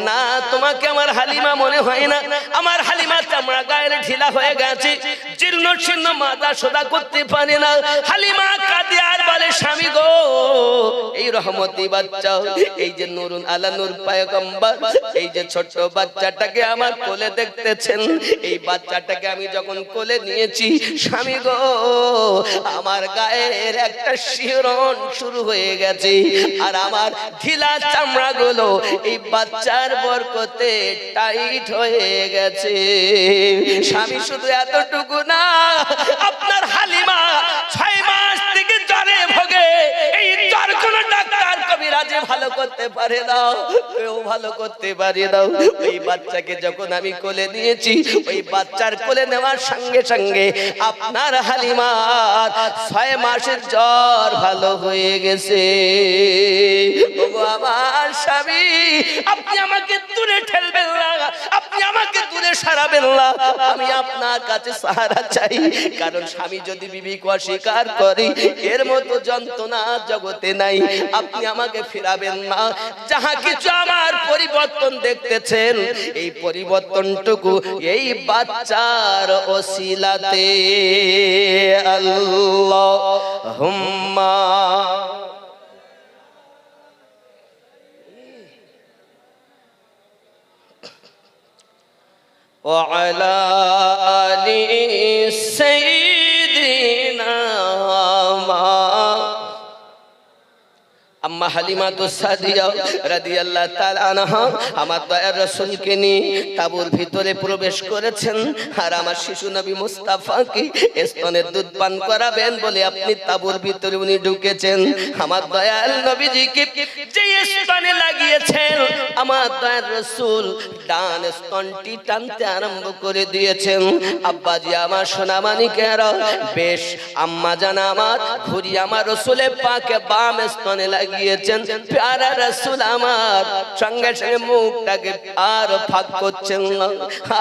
না, তোমাকে আমার হালিমা মনে হয় না। আমার হালিমা চামড়া গায়ের ঢিলা হয়ে গেছে, জীর্ণ শীর্ণ, মাথা সোজা করতে পারে না। হালিমা কাঁদে আর বলে, স্বামী গো, এই রহমতি বাচ্চা, এই যে নুরুন আলা নূর পয়গম্বর, এই যে ছোট্ট বাচ্চাটাকে আমার কোলে দেখতেছেন, এই বাচ্চাটাকে আমি যখন কোলে নিয়েছি, স্বামী গো, আমার গায়ের একটা শিহরণ শুরু হয়ে গেছে, আর আমার ঢিলা চামড়া গুলো এই বাচ্চার বরকতে টাইট হয়ে গেছে। স্বামী শুধু এতটুকু না, আপনার হালিমা 6 মাস থেকে জ্বরে ভোগে। এই জ্বর কোন ডাক্তার কবিরাজে ভালো করতে পারে না, কেউ ভালো করতে পারে না। ওই বাচ্চাকে যখন আমি কোলে নিয়েছি, ওই বাচ্চার কোলে নেওয়ার সঙ্গে সঙ্গে আপনার হালিমার 6 মাসের জ্বর ভালো হয়ে গেছে। ওগো আমার স্বামী, আপনি আমাকে দূরে ঠেলবেন না, আপনি আমাকে দূরে সরাবেন না, আমি আপনার কাছে সাহারা চাই। কারণ স্বামী যদি বিবিকে অস্বীকার করে, এর মতো যন্ত্রণা জগতে নাই। আপনি আমাকে ফিরাবেন না। যাহা কিছু আমার পরিবর্তন দেখতেছেন, এই পরিবর্তনটুকু এই বাচ্চার ওসিলাতে। আল্লাহুম্মা ওয়া আলা আলি সাইয়্যিদিনা আম্মা হালিমা তো সাদিয়া রাদিয়াল্লাহু তাআলা আনহা আমার দয়ার রাসূলকে নিয়ে তাঁবুর ভিতরে প্রবেশ করেছেন। আর আমার শিশু নবী মুস্তাফাকে স্তনের দুধ পান করাবেন বলে আপনি তাঁবুর ভিতরে উনি ঢুকেছেন। আমার দয়াল নবীজিকে যে স্তনে লাগিয়েছেন, আমার দয়ার রাসূল ডান স্তনটি টানতে আরম্ভ করে দিয়েছেন। আব্বাজি আমার সোনামানিকেরা, বেশ আম্মা জান আমার ঘুরি আমার রাসূলের পাকে বাম স্তনে গিয়েছেন। প্যারা রাসূল আমার সঙ্গে সঙ্গে মুখটাকে আর ফাঁক করছেন না,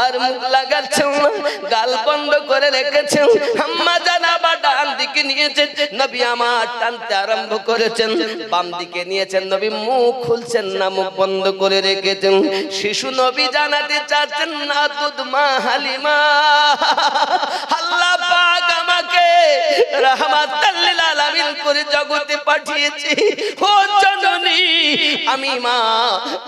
আর মুখ লাগাচ্ছেন না, গাল বন্ধ করে রেখেছেন। আম্মা জান আবার ডান দিকে নিয়েছেন, নবী আমার টানতে আরম্ভ করেছেন। বাম দিকে নিয়েছেন, নবী মুখ খুলছেন না, মুখ বন্ধ করে রেখেছেন। শিশু নবী জানাতে চাচ্ছেন না, দুধ মা হালিমা, আল্লাহ পাক আমাকে রাহমাতাল লিল আলামিন করে জগতে পাঠিয়েছে। ও জননী, আমি মা,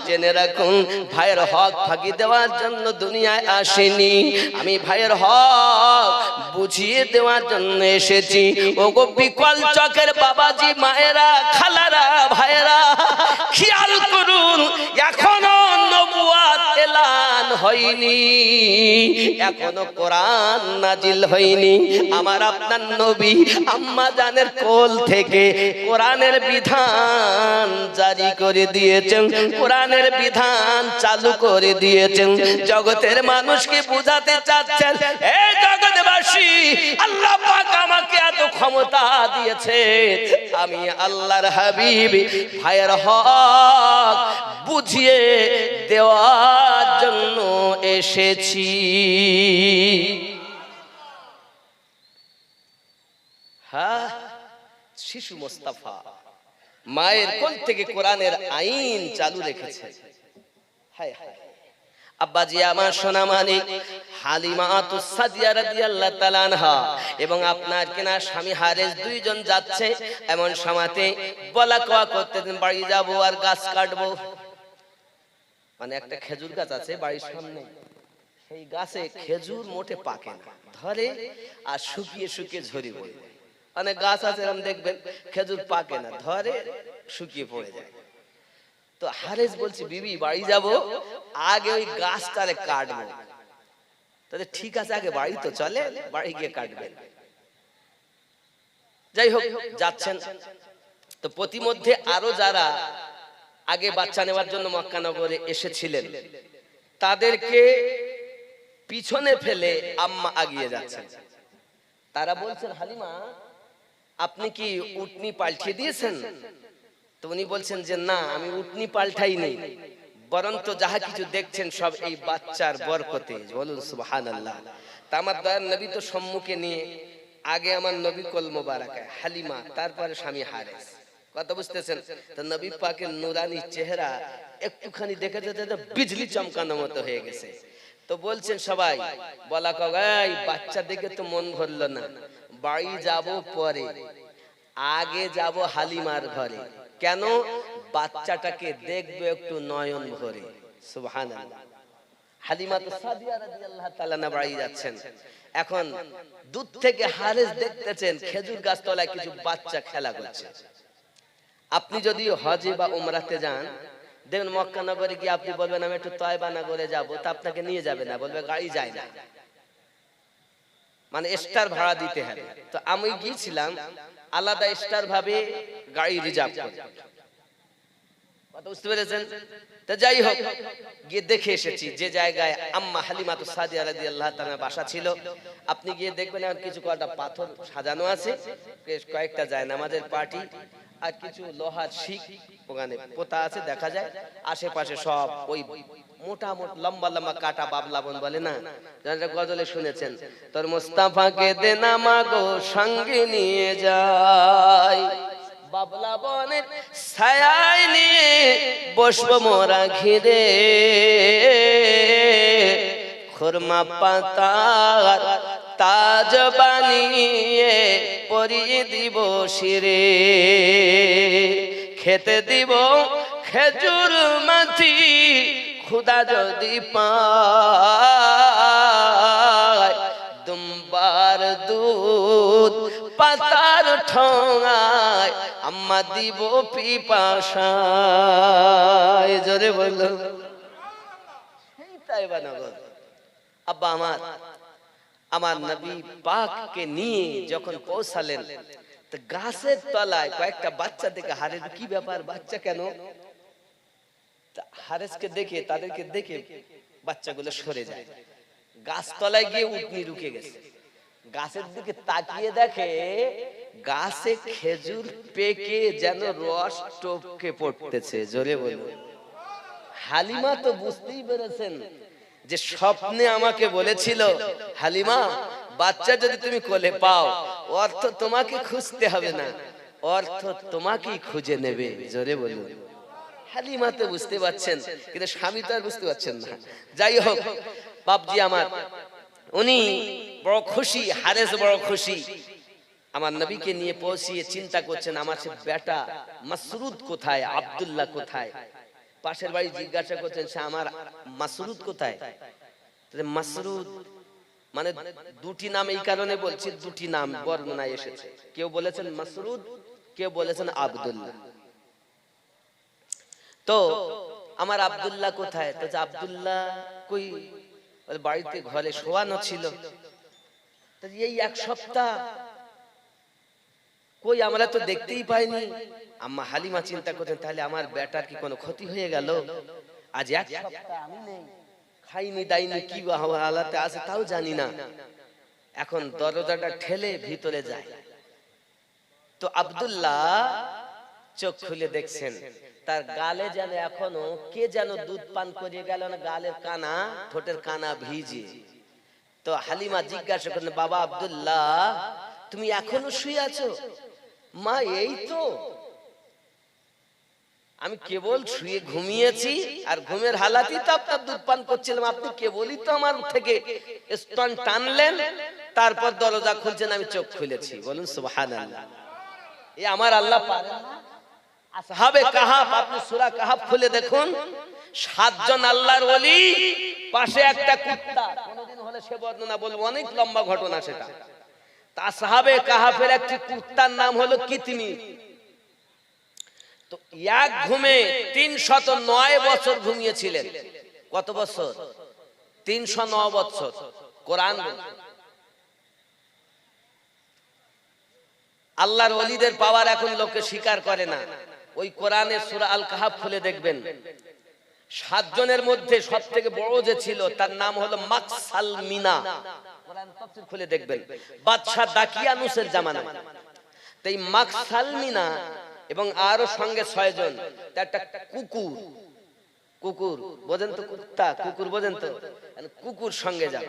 জেনে রাখুন, ভাইয়ের হক ভাগি দেওয়ার জন্য দুনিয়ায় আসেনি, আমি ভাইয়ের হক বুঝিয়ে দেওয়ার জন্য এসেছি। ওগো বিকল চকের বাবাজি, মায়েরা, খালারা, ভাইয়েরা, খেয়াল করুন, এখনো নবুয়ত এলান হয়নি, এখনো কোরআন নাজিল হয়নি। আমার আপনার নবী আম্মা জানের কোল থেকে কোরআনের বিধান জারি করে দিয়েছেন, কোরআনের বিধান চালু করে দিয়েছেন। জগতের মানুষকে বুঝাতে চাচ্ছেন, এই জগৎবাসী, আল্লাহ পাক আমাকে এত ক্ষমতা দিয়েছে, আমি আল্লাহর হাবিব ভাইয়ের হক বুঝিয়ে দেওয়ার জন্য এসেছি। হ্যাঁ, শিশু মুস্তাফা মায়ের কোল থেকে কোরআনের আইন চালু রেখেছে। হায় হায়, আব্বাজি আমার সোনামানি হালিমাতুস সাদিয়া রাদিয়াল্লাহু তাআলা আনহা এবং আপনার কিনা স্বামী হারেস দুইজন যাচ্ছে। এমন সময়তে বলা কোয়া করতেন, বাড়ি যাব আর গাছ কাটবো। মানে একটা খেজুর গাছ আছে বাড়ির সামনে, সেই গাছে খেজুর মোটে পাকে না, ধরে আর শুকিয়ে শুকিয়ে ঝরে পড়ে। অনেক গাছ আছে এরকম দেখবেন, খেজুর পাকে না, ধরে শুকিয়ে পড়ে যায়। তো হারেস বলছি, বিবি বাড়ি যাব, আগে ওই গাছটারে কাটবো। তাহলে ঠিক আছে, আগে বাড়ি তো চলে, বাড়ি গিয়ে কাটবেন। যাই হোক, যাচ্ছেন। তো প্রতিমধ্যে আরো যারা আগে বাচ্চা নেওয়ার জন্য মক্কা নগরে এসেছিলেন, তাদেরকে পিছনে ফেলে আম্মা আগিয়ে যাচ্ছেন। তারা বলছেন, হালিমা আপনি কি উটনি পাল্টিয়ে দিয়েছেন? তো উনি বলছেন যে না, আমি উটনি পাল্টাইনি, বরঞ্চ যাহা কিছু দেখছেন সব এই বাচ্চার বরকতে। বলুন সুবহানাল্লাহ। তা আমার দয়ার নবী তো সম্মুখে নিয়ে, আগে আমার নবী কোল মোবারকা হালিমা, তারপরে স্বামী হারেস। কথা বুঝতেছেন? তো নবী পাকের নুরানি চেহারা একটুখানি দেখে যেতে বিজলি চমকানোর মতো হয়ে গেছে। তো বলছেন সবাই, বলা কগাই বাচ্চা দেখে তো মন ভরলো না, বাড়ি যাব পরে, আগে যাব হালিমার ঘরে। কেন? বাচ্চাটাকে দেখবে একটু নয়ন ভরে। সুবহানাল্লাহ। হালিমা তো সাদিয়া রাদিয়াল্লাহু তাআলা না বাড়ি যাচ্ছেন, এখন দূর থেকে হারেস দেখতেছেন খেজুর গাছ তলায় কিছু বাচ্চা খেলা করছে। আপনি যদি হজে বা উমরাতে যান, দেখুন মক্কা নগরে গিয়ে আপনি বলবেন আমি একটু তয়বা নগরে যাব, তা আপনাকে নিয়ে যাবে না, বলবে গাড়ি যায় না, মানে এক্সট্রা ভাড়া দিতে হবে। তো আমি গিয়েছিলাম আলাদা এক্সট্রা ভাবে গাড়ি রিজার্ভ করে। কথা বুঝতে পেরেছেন? তো যাই হোক, গিয়ে দেখে এসেছি যে জায়গায় আম্মা হালিমাতুস সাদিয়া রাদিয়াল্লাহু তাআলা বাসা ছিল। আপনি গিয়ে দেখবেন আর কিছু কয়টা পাথর সাজানো আছে, কয়েকটা জায়নামাজের পার্টি, আর কিছু লোহার শিক ওখানে পোতা আছে দেখা যায়। আশেপাশে সব ওই মোটামুটি লম্বা লম্বা কাটা বাবলা বন বলে না, যারা গজলে শুনেছেন, তোর মুস্তাফাকে দে না মাগো সঙ্গে নিয়ে যাই, বাবলা বনের ছায়ায় নিয়ে বসবো মোরা ঘিরে, খুরমা পাতার তাজ বানিয়ে পরিয়ে দিব শিরে, খেতে দিব খেজুর মাটি খুদা যদি পায়, দুম্বার দুধ পাতার ঠোঙায় আম্মা দিব পিপাসায়। জোরে বললো তাই বানাগর। আব্বা আমার নবী পাককে নিয়ে যখন পৌঁছালেন, তো গাছের তলায় কয়েকটা বাচ্চা দেখে, হারেস কি ব্যাপার, বাচ্চা কেন? হারেসকে দেখে, তাদেরকে দেখে বাচ্চাগুলো সরে যায়। গাছতলায় গিয়ে উটনি রুকে গেছে, গাছের দিকে তাকিয়ে দেখে গাছে খেজুর পেকে যেন রস টপকে পড়তেছে। জোরে বলুন। হালিমা তো বুঝতেই পেরেছেন যে স্বপ্নে আমাকে বলেছিল, হালিমা বাচ্চা যদি তুমি কোলে পাও, অর্থ তোমাকে খুঁজতে হবে না, অর্থ তোমাকেই খুঁজে নেবে। জোরে বলুন। হালিমা তো বুঝতে পারছেন, কিন্তু স্বামী তো আর বুঝতে পারছেন না। যাই হোক, বাপজি আমার উনি বড় খুশি, হারেস বড় খুশি। আমার নবীকে নিয়ে পৌঁছিয়ে চিন্তা করছেন আমার সে বেটা মাসরুদ কোথায়, আব্দুল্লাহ কোথায়। পাশের বাড়ি জিজ্ঞাসা করছেন সে আমার মাসরুদ কোথায়। মাসরুদ মানে দুটি নাম এই কারণে বলছি, দুটি নাম বর্ণনায় এসেছে, কেউ বলেছেন মাসরুদ, কেউ বলেছেন আব্দুল্লাহ। তো আমার আব্দুল্লাহ কোথায়? তো আব্দুল্লাহ কই, বাড়িতে ঘরে শোয়ানো ছিল। এই এক সপ্তাহ কই আমরা তো দেখতেই পাইনি। আম্মা হালিমা চিন্তা করতেন তাহলে আমার বেটার কি কোনো ক্ষতি হয়ে গেল, আজ এক সপ্তাহ আমি নেই, খাইনি দাইনি, কি হালাতে আছে তাও জানি না। এখন দরজাটা ঠেলে ভিতরে যায়, তো আব্দুল্লাহ চোখ খুলে দেখছেন তার গালে যেন এখনো কে যেন দুধ পান করিয়ে গেল না, গালের কানা, ঠোঁটের কানা ভিজে। তো হালিমা জিজ্ঞাসা করলেন, বাবা আব্দুল্লাহ তুমি এখনো শুয়ে আছো? মা এই তো আমি কেবল শুয়ে ঘুমিয়েছি, আর ঘুমের হালাতেই তো আপনার দুধ পান করছিলাম, আপনি কেবলই তো আমার থেকে স্তন টানলেন, তারপর দরজা খুলছেন, আমি চোখ খুলেছি। বলুন সুবহানাল্লাহ। এই আমার আল্লাহ পারেন না? আসহাবে কাহাফ, আপনি সূরা কাহাফ খুলে দেখুন, 7 জন আল্লাহর ওলি, পাশে একটা কুত্তা। কোনদিন হলে সে বর্ণনা বলবো, অনেক লম্বা ঘটনা সেটা। তা আসহাবে কাহাফের একটি কুত্তার নাম হলো কিতমির। তো এক ঘুমে 309 বছর ঘুমিয়েছিলেন। কত বছর? 309 বছর। কোরআন আল্লাহর ওলিদের পাওয়ার এখন লোকে স্বীকার করে না। ওই কোরআনে সূরা আল কাহাফ খুলে দেখবেন, 7 জনের মধ্যে সবথেকে বড় যে ছিল তার নাম হলো মাকসালমিনা। কোরআন তাফসীর খুলে দেখবেন, বাদশা দাকিয়ানুসের জামানায়। তাই মাকসালমিনা এবং আরো সঙ্গে 6 জন, একটা কুকুর, কুকুর বোঝেন তো, কুত্তা কুকুর বোঝেন তো, কুকুর সঙ্গে যান,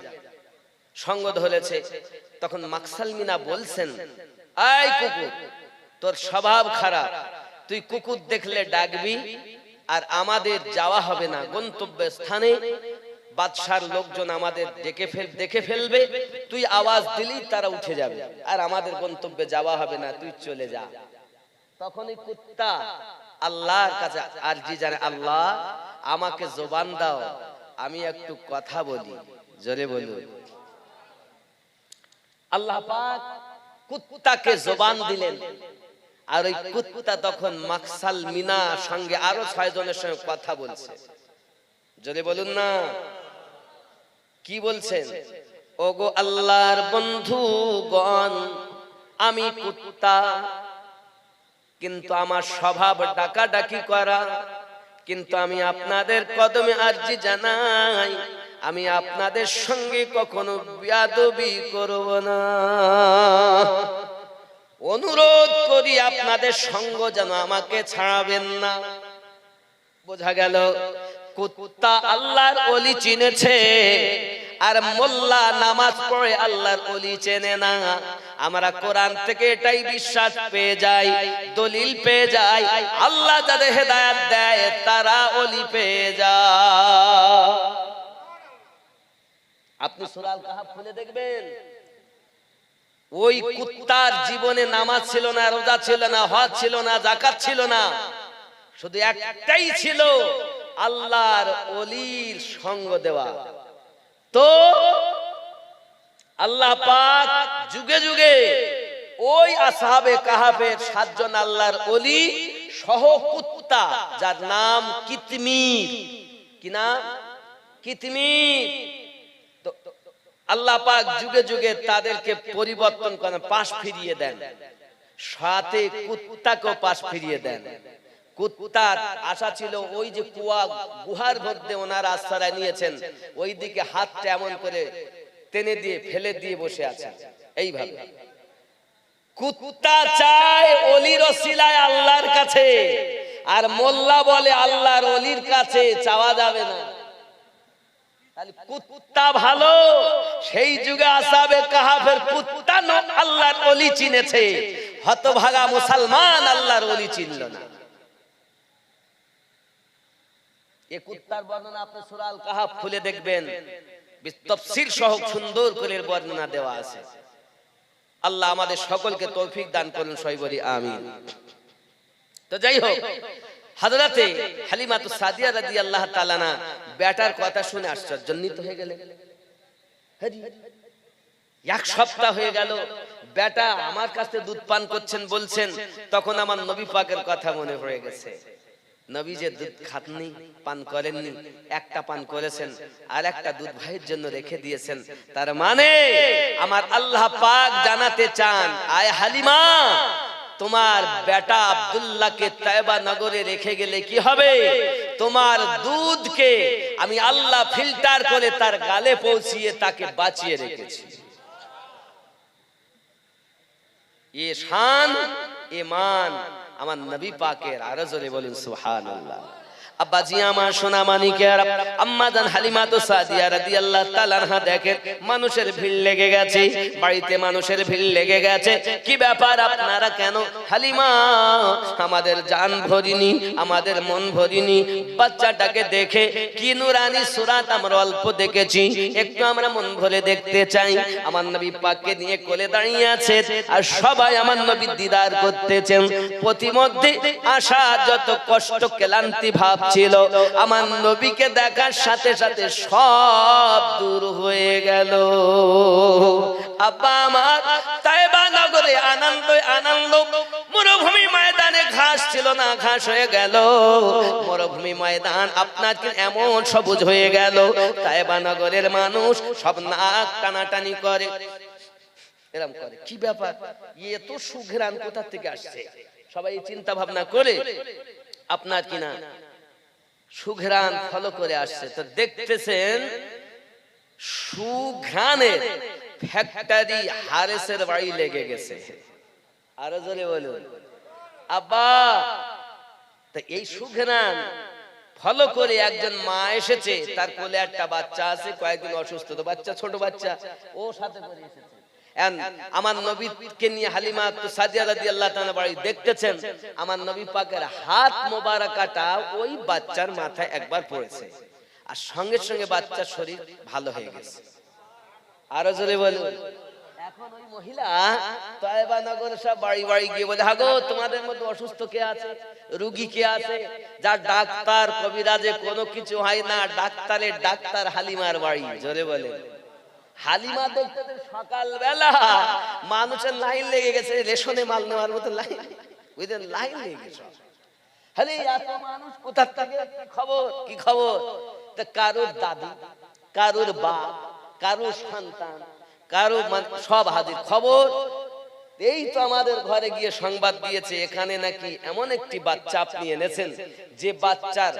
সঙ্গ ধরেছে। তখন মাকসাল মিনা বলছেন, এই কুকুর, তোর স্বভাব খারাপ, তুই কুকুর দেখলে ডাকবি আর আমাদের যাওয়া হবে না গন্তব্য স্থানে, বাদশার লোকজন আমাদের দেখে ফেলবে, তুই আওয়াজ দিলেই তারা উঠে যাবে আর আমাদের গন্তব্যে যাওয়া হবে না, তুই চলে যা। তখনই কুত্তা আল্লাহর কাছে আরজি জানে, আল্লাহ আমাকে জবান দাও, আমি একটু কথা বলি, জোরে বলুন। আল্লাহ পাক কুত্তাকে জবান দিলেন, আর ওই কুত্তা তখন মাকসাল মিনা সঙ্গে আরো 6 জনের সঙ্গে কথা বলছে, জোরে বলুন না। কি বলছেন? ওগো আল্লাহর বন্ধুগণ, আমি কুত্তা, কিন্তু আমার স্বভাব ডাকাডাকি করা, কিন্তু আমি আপনাদের কদমে আরজি জানাই, আমি আপনাদের সঙ্গে কখনো বেয়াদবি করব না, অনুরোধ করি আপনাদের সঙ্গ যেন আমাকে ছাড়াবেন না। বোঝা গেল কুত্তা আল্লাহর ওলি চিনেছে, আর মোল্লা নামাজ পড়ে আল্লাহর ওলি চেনে না। আমরা কোরআন থেকে এটাই বিশ্বাস পেয়ে যাই, দলিল পেয়ে যাই, আল্লাহ যাদের হেদায়েত দেয় তারা ওলি পেয়ে যায়। আপনি সূরা আল কাহাফ খুলে দেখবেন, ওই কুত্তার জীবনে নামাজ ছিল না, রোজা ছিল না, হজ ছিল না, যাকাত ছিল না, শুধু একটাই ছিল, আল্লাহর ওলির সঙ্গ দেওয়া। তো আল্লাহ পাক যুগে যুগে ওই আসহাবে কাহাফের 7 জন আল্লাহর ওলি সহ কুত্তা, যার নাম কিতমির, কি নাম? কিতমির। তো আল্লাহ পাক যুগে যুগে তাদেরকে পরিবর্তন করেন, পাশ ফিরিয়ে দেন, সাথে কুত্তাকেও পাশ ফিরিয়ে দেন। কুত্তার আশা ছিল ওই যে কুয়া গুহার মধ্যে ওনারা আশ্রয় নিয়েছেন, ওই দিকে হাতটা এমন করে টেনে দিয়ে ফেলে দিয়ে বসে আছে এইভাবে। কুত্তা চায় ওলির ওসিলায় আল্লাহর কাছে, আর মোল্লা বলে আল্লাহর ওলির কাছে চাওয়া যাবে না। তাহলে কুত্তা ভালো, সেই যুগে আসহাবে কাহাফের কুত্তা আল্লাহর ওলি চিনেছে, হতভাগা মুসলমান আল্লাহর ওলি চিনল না। এই কুত্তার বর্ণনা আপনি সূরা আল কাহাফ খুলে দেখবেন, তাফসীর সহ সুন্দর করে বর্ণনা দেওয়া আছে। আল্লাহ আমাদের সকলকে তৌফিক দান করুন, সবাই বলি আমিন। তো যাই হোক, হযরতে হালিমাতুস সাদিয়া রাদিয়াল্লাহু তাআলা না বেটার কথা শুনে আশ্চর্যান্বিত হয়ে গেলেন। এক সপ্তাহ হয়ে গেল বেটা আমার কাছে দুধ পান করছেন বলছেন, তখন আমার নবী পাকের কথা মনে পড়ে গেছে। নবী যে দুধ খাননি, পান করেননি, একটা পান করেছেন আর একটা দুধ ভাইয়ের জন্য রেখে দিয়েছেন, তার মানে আমার আল্লাহ পাক জানাতে চান, আয় হালিমা, তোমার বেটা আব্দুল্লাহকে তায়েবা নগরে রেখে গেলে কি হবে? তোমার দুধকে আমি আল্লাহ ফিল্টার করে তার গালে পৌঁছিয়ে তাকে বাঁচিয়ে রেখেছি। এ শান, ঈমান আমার নবী পাকের, আরো জোরে বলুন সুবহানাল্লাহ। আব্বাজি আমার সোনা মানিকের, আম্মা জান হালিমাতুস সাদিয়া রাদিয়াল্লাহু তাআলা আনহা দেখেন মানুষের ভিড় লেগে গেছে, বাড়িতে মানুষের ভিড় লেগে গেছে। কি ব্যাপার আপনারা কেন? হালিমা, আমাদের জান ভরিনি, আমাদের মন ভরিনি, বাচ্চাটাকে দেখে কি নূরানি সূরাত আমরা অল্প দেখেছি, একটু আমরা মন ভরে দেখতে চাই। আমার নবী পাককে নিয়ে কোলে দাঁড়িয়ে আছে আর সবাই আমার নবীর দিদার করতেছেন। প্রতিমধ্যে আশা যত কষ্ট ক্লান্তি ভাব ছিল, আমার নবীকে দেখার সাথে সাথে সব দূর হয়ে গেল। আব্বা আমার তায়েবা নগরে আনন্দ আনন্দ, মরুভূমি ময়দানে ঘাস ছিল না, ঘাস হয়ে গেল। মরুভূমি ময়দান আপনার এমন সবুজ হয়ে গেল, তায়েবা নগরের মানুষ সব নাক টানাটানি করে, এরকম করে। কি ব্যাপার, ইয়ে তো সুঘ্রাণ কোথা থেকে আসছে? সবাই চিন্তা ভাবনা করে আপনার কিনা সুঘ্রাণ ফলো করে আসছে। তো দেখতেছেন সুঘ্রাণের ফ্যাক্টরি হারেসের বাড়ি লেগে গেছে। আরো জোরে বলুন, আব্বা। তা এই সুঘ্রাণ ফলো করে একজন মা এসেছে, তার কোলে একটা বাচ্চা আছে, কয়েকদিন অসুস্থ, তো বাচ্চা ছোট বাচ্চা, ও সাথে করে এসেছে। আমার নবীকে নিয়ে হালিমা সাদিয়া রাদিয়াল্লাহু তাআলা বাড়ি দেখতেছেন, আমার নবী পাকের হাত মোবারকাটা ওই বাচ্চার মাথায় একবার পড়েছে, আর সঙ্গে সঙ্গে বাচ্চার শরীর ভালো হয়ে গেছে। আরো জোরে বলুন। এখন ওই মহিলা তয়বা নগর সব বাড়ি বাড়ি গিয়ে বলে, হাগো তোমাদের মধ্যে অসুস্থ কে আছে, রোগী কে আছে, যার ডাক্তার কবিরাজে কোনো কিছু হয় না, ডাক্তারের ডাক্তার হালিমার বাড়ি। জোরে বলে। হালিমা দেখতে সকাল বেলা মানুষের লাইন লেগে গেছে, রেশনে মাল নেওয়ার মতো লাইন, বুঝলেন, লাইন লেগে গেছে। আরে এত মানুষ কোথা থেকে, খবর কি খবর? তা কারোর দাদি, কারোর বাপ, কারোর সন্তান, কারো সব হাজির। খবর এই তো আমাদের ঘরে গিয়ে সংবাদ দিয়েছে, এখানে নাকি এমন একটি বাচ্চা আপনি এনেছেন যে বাচ্চার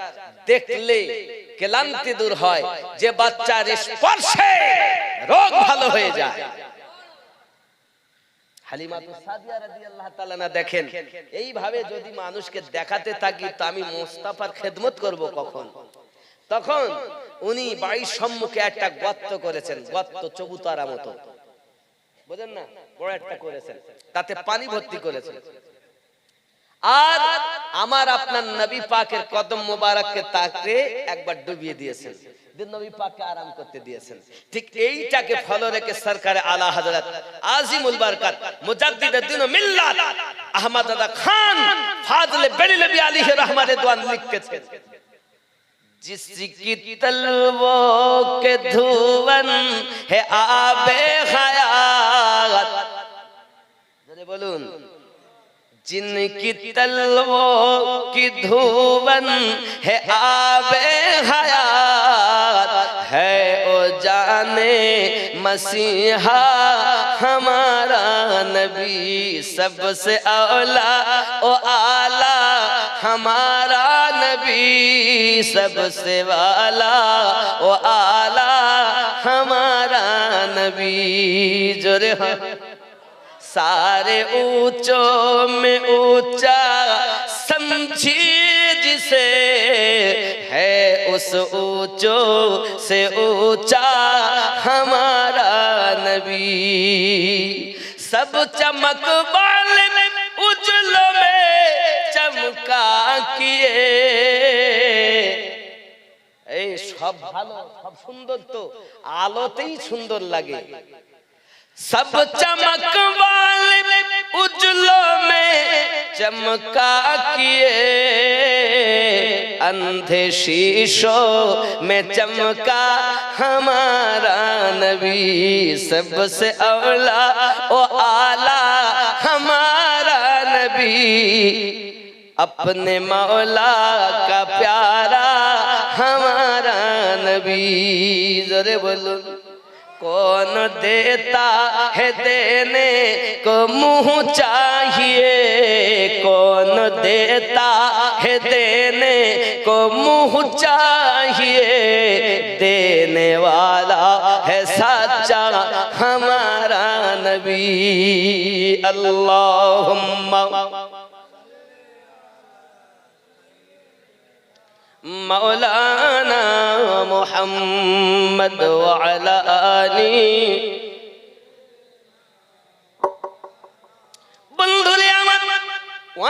দেখলে ক্লান্তি দূর হয়, যে বাচ্চার স্পর্শে রোগ ভালো হয়ে যায়। হালিমা সাদিয়া রাদিয়াল্লাহু তাআলা না দেখেন, এইভাবে যদি মানুষকে দেখাতে থাকি তো আমি মুস্তাফার খেদমত করব কখন? তখন উনি বাড়ির সম্মুখে একটা গর্ত করেছেন, গর্ত চবুতরা মতো, বুঝেন না, বড় একটা করেছেন, তাতে পানি ভর্তি করেছেন, আর আমার আপনার নবী পাকের কদম মোবারককে তাকে একবার ডুবিয়ে দিয়েছেন, নবী পাককে আরাম করতে দিয়েছেন। ঠিক এইটাকে ফলো রেখে সরকারে আলা হযরত আজিমুল বরকত মুজাদ্দিদুদ দ্বীন ও মিল্লাত আহমদ দাদা খান ফাজলে বেরেলভী আলাইহি রহমত রিদওয়ান লিখতেছেন, जिसकी तलवों के धुवन है आबे हयात, जरा बोलून, जिनकी तलवों की धुवन है आबे हयात, है ओ जाने मसीहा हमारा नबी, सबसे औला ओ आला हमारा नबी, सबसे वाला ओ आला हमारा नबी। जोरे हाँ। सारे ऊंचों में ऊंचा समझी जिसे, है उस ऊंचों से ऊंचा हमारा नबी, सब चमक वाले उजलों में चमका किए, এই সব ভালো, সব সুন্দর, তো আলোতেই সুন্দর লাগে। सब चमक वाले उजलों में चमका किए, अंधे शीशों में चमका हमारा नबी, सबसे औला ओ आला हमारा नबी, अपने मौला का प्यारा हमारा नबी। जरे बोलो, कौन देता है देने को मुँह चाहिए, कौन देता है देने को मुँह चाहिए, देने वाला है सच्चा हमारा नबी। अल्लाहुम्मा मौलाना मुहम्मद व अला आली। बंधुरे আমার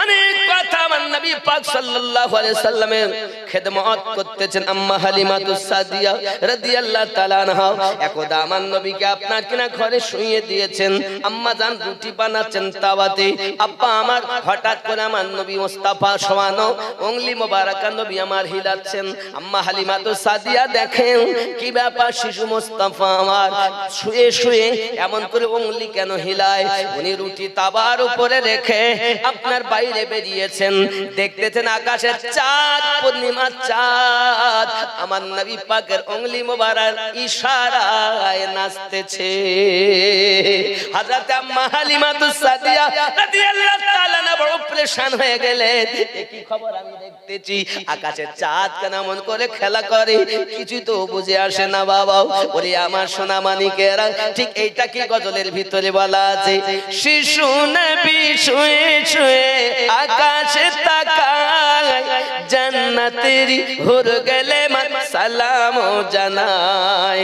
অনেক কথা আমার নবী পাক সাল্লাল্লাহু আলাইহি সাল্লামের খেদমত করতেছেন আম্মা হালিমাতুস সাদিয়া রাদিয়াল্লাহু তাআলা আনহা। একদা আমার নবীকে আপনার কিনা ঘরে শুইয়ে দিয়েছেন, আম্মা জান রুটি বানাচ্ছেন তাওয়াতে, আব্বা আমার হঠাৎ করে আমার নবী মুস্তাফা শোয়ানো উংলি মোবারকা নবী আমার হিলাচ্ছেন। আম্মা হালিমাতুস সাদিয়া দেখেন কি ব্যাপার, শিশু মুস্তাফা আমার শুয়ে শুয়ে এমন করে উংলি কেন হিলায়? উনি রুটি তাওয়ার উপরে রেখে আপনার বাইরে বেরিয়েছেন, দেখতেছেন আকাশের চাঁদ, পূর্ণিমা চাঁদ আমার নবী পাকের উংলি মোবারক ইশারায় নাচতেছে। হযরত আম্মা হালিমাতুস সাদিয়া রাদিয়াল্লাহু তাআলা বড় পরেশান হয়ে গেলেন, কি খবর আমি দেখতেছি আকাশে চাঁদ কেন এমন করে খেলা করে, কিছু তো বুঝে আসে না বাবা। ওরে আমার সোনা মানিকেরা, ঠিক এইটা কি গজলের ভিতরে বলা আছে, শিশু নবী শুয়ে শুয়ে আকাশে তাকায়, জান্নাতের হুর গেলে মান সালাম জানায়,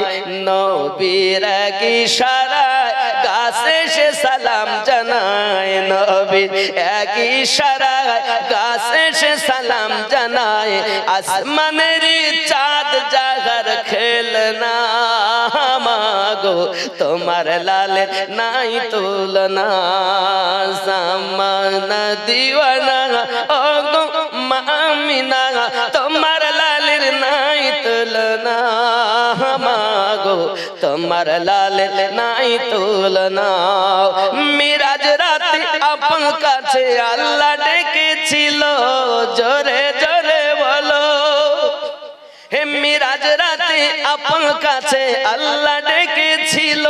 নবীর কি ইশারায় গাছে সে সালাম জানায়, নবীর এক ইশারায় গাছে সে সালাম জানায়, আসমানের চাঁদ জাগার খেলনা মাগো তোমার লালে নাই তুলনা, জামানা দিওয়ানা ও গো মামিনা তোমার লালের নাই তুলনা, মাগো তোমার লালের নাই তুলনা। মিরাজ রাতে আপন কাছে আল্লাহ ডেকেছিল, জোরে জোরে বলো, হে মিরাজ রাতে আপন কাছে আল্লাহ ডেকেছিল,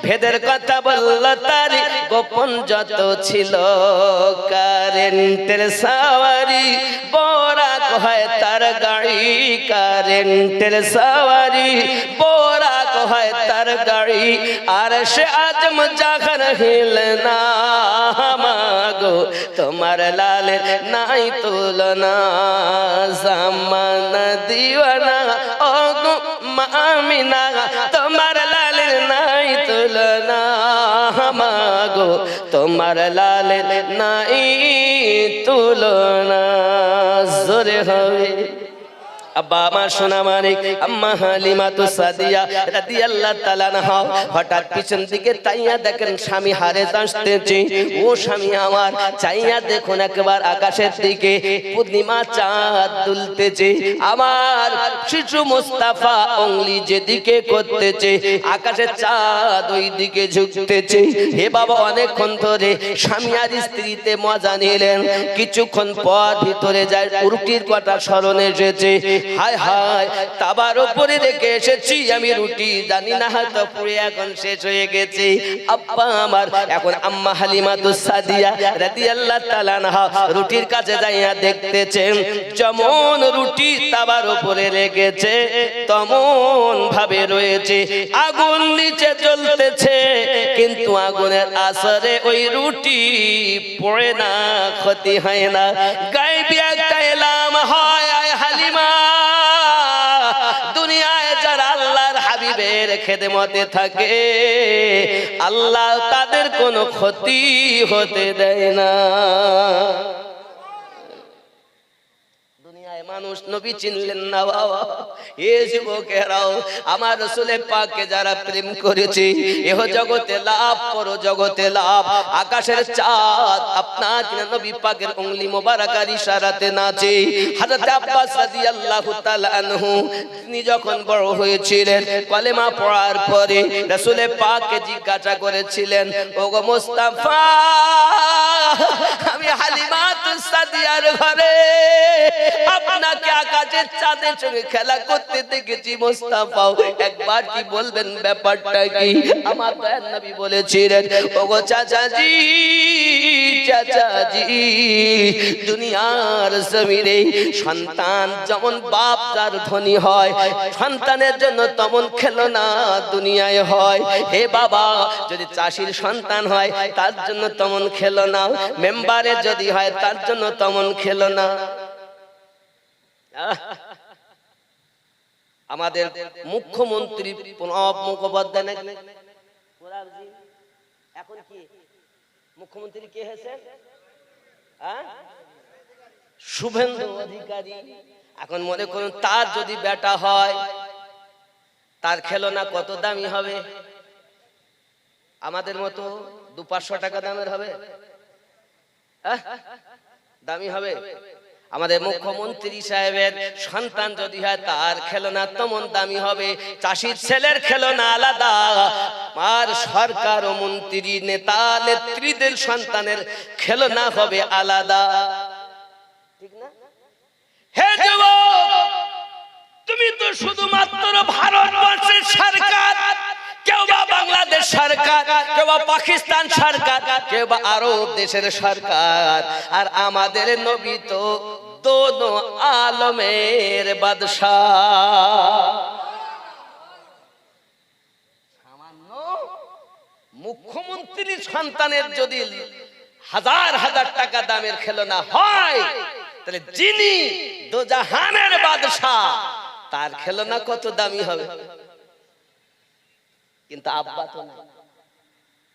ভেদের কথা বলল তারি গোপন যত ছিল, কারেন্টের সাওয়ারি বোরাক হয় তার গাড়ি, কারেন্টের সাওয়ারি বোরাক হয় তার গাড়ি, আর সে আজম জাগার হিলনা মাগো তোমার লালের নাই তুলনা, জামানা দিওয়ানা ও গো মামিনা তোমার লালের নাই তুলনা, মাগো তোমার লালের নাই তুলনা। জোরে হবে আব্বা আমার সোনা মানিক, আম্মা হালিমা তো সাদিয়া রাদিয়াল্লাহু তাআলা আনহা হঠাৎ পিছন দিকে তাইয়া দেখেন স্বামী হারে আসতেছে, ও স্বামী আমার চাইয়া দেখুন একবার আকাশের দিকে, পূর্ণিমা চাঁদ দুলতেছে, আমার শিশু মুস্তাফা অঙ্গলি যেদিকে করতেছে আকাশের চাঁদ ওই দিকে ঝুঁকতেছে। হে বাবা, অনেকক্ষণ ধরে স্বামী আর স্ত্রীতে মজা নিলেন, কিছুক্ষণ পর ভিতরে যায় রুটির কথা স্মরণ এসেছে, হায় হায় তাবার উপরে রেখে এসেছি আমি রুটি, জানি না হয়তো পুড়ে এখন শেষ হয়ে গেছে। আব্বা আমার এখন আম্মা হালিমাতুস সাদিয়া রাদিয়াল্লাহু তাআলা আনহা রুটির কাছে যাইয়া দেখতেছেন, যেমন রুটি তাবার উপরে রেখেছে তেমন ভাবে রয়েছে, আগুন নিচে জ্বলতেছে, কিন্তু আগুনের আসরে ওই রুটি পড়ে না, ক্ষতি হয় না। গায়বী একটা এলাম হয়, আয় হালিমা, দুনিয়ায় যারা আল্লাহর হাবিবের খেদমতে থাকে আল্লাহ তাদের কোনো ক্ষতি হতে দেয় না। মানুষ নবী চিনলেন না বাবা, এ যুবকেরাও আমার রাসূলের পাককে যারা প্রেম করেছে, এহ জগতে লাভ পর জগতে লাভ, আকাশের চাঁদ আপনার নবী পাকের উংলি মোবারকার ইশারাতে নাচে। হযরত আব্বাস রাদিয়াল্লাহু তাআলা আনহু তিনি যখন বড় হয়েছিলেন, কলেমা পড়ার পরে রাসূলের পাককে জিজ্ঞাসা করেছিলেন, ওগো মুস্তাফা, আমি হালিমাতুস সাদিয়ার ঘরে আপনাকে আকাশের চাঁদের সঙ্গে খেলা করতে দেখেছি মুস্তাফা, একবার কি বলবেন ব্যাপারটা কি? আমার দয়ার নবী বলেছিলেন, ওগো চাচাজি, চাচাজি, দুনিয়ার জমিনে সন্তান যেমন বাপ যার ধনী হয়, সন্তানের জন্য তেমন খেলনা দুনিয়ায় হয়। হে বাবা, যদি চাষির সন্তান হয় তার জন্য তেমন খেলনা, মেম্বারের যদি হয় তার জন্য তেমন খেলনা। আমাদের মুখ্যমন্ত্রী প্রণব মুখোপাধ্যায় এখন কি মুখ্যমন্ত্রী কে হয়েছে? শুভেন্দু অধিকারী। এখন মনে করুন তার যদি বেটা হয়, তার খেলনা কত দামি হবে? আমাদের মতো 200-500 টাকা দামের হবে? দামি হবে? আমাদের মুখ্যমন্ত্রী সাহেবের সন্তান যদি হয় তার খেলনা তেমন দামি হবে। চাষির ছেলের খেলনা আলাদা, আর সরকার ও মন্ত্রী নেতা নেত্রীদের সন্তানের খেলনা হবে আলাদা, ঠিক না? হে যুবক, তুমি তো শুধুমাত্র ভারতবর্ষের সরকার, কেউ বা বাংলাদেশ সরকার, কেউ বা পাকিস্তান সরকার, কেউ বা আরব দেশের সরকার, আর আমাদের নবী তো দোনো আলমের বাদশাহ। সামান্য মুখ্যমন্ত্রীর সন্তানের যদি হাজার হাজার টাকা দামের খেলনা হয়, তাহলে যিনি দোজাহানের বাদশাহ তার খেলনা কত দামি হবে। কিন্তু আব্বা তো না,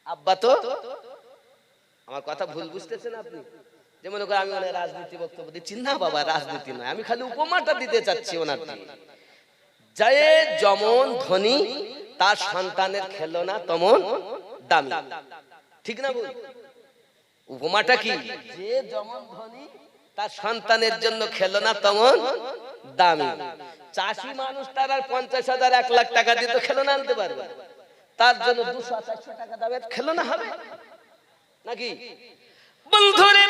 আব্বা তো, আমার কথা ভুল বুঝতেছেন আপনি? যে মনে করেন আমি ওনার রাজনীতি বক্তব্য দিচ্ছি না, বাবা রাজনীতি নয়, আমি খালি উপমাটা দিতে চাচ্ছি ওনার। যে যেমন ধনী তার সন্তানের খেলনা তেমন দামি, ঠিক না বল? উপমাটা কি? যে যেমন ধনী তার সন্তানের জন্য খেলনা তেমন দামি। চাষি মানুষ তার আর 50,000 1 লাখ টাকা দিয়ে তো খেলনা আনতে পারবে, তার জন্য 200-400 টাকা দামের খেলনা হবে নাকি? বন্ধুরে,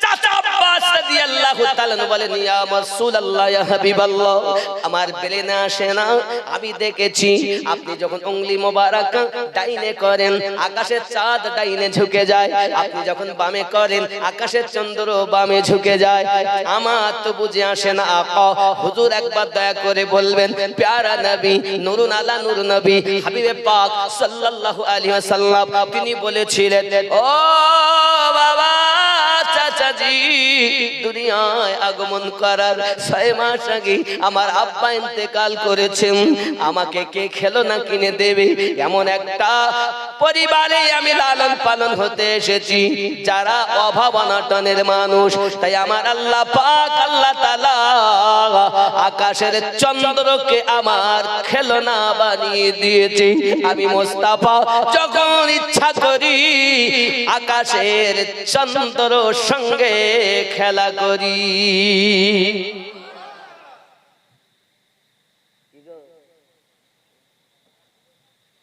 চাচা আব্বাস রাদিয়াল্লাহু তাআলা বলেন, ইয়া রাসূলুল্লাহ, ইয়া হাবিবাল্লাহ, আমার ব্রেনে আসে না, আমি দেখেছি আপনি যখন উংলি মোবারক ডাইনে করেন আকাশের চাঁদ ডাইনে ঝুঁকে যায়, আপনি যখন বামে করেন আকাশের চন্দ্র বামে ঝুঁকে যায়। আমার তো বুঝে আসে না আকা, হুজুর একবার দয়া করে বলবেন, প্যারা নবী নূরুন আলা নূর নবী হাবিবে পাক সাল্লাল্লাহু আলাইহি ওয়াসাল্লাম তিনি বলেছিলেন, ও বাবা চাচাজি, দুনিয়ায় আগমন করার 6 মাস আগে আমার আব্বা ইন্তেকাল করেছেন, আমাকে কে খেলনা কিনে দেবে? এমন একটা পরিবারে আমি লালন পালন হতে এসেছি যারা অভাব অনটনের মানুষ। তাই আমার আল্লাহ পাক আল্লাহ তাআলা আকাশের চন্দ্রকে আমার খেলনা বানিয়ে দিয়েছে। আমি মোস্তাফা যখন ইচ্ছা করি আকাশের চন্দ্র সঙ্গে খেলা করি।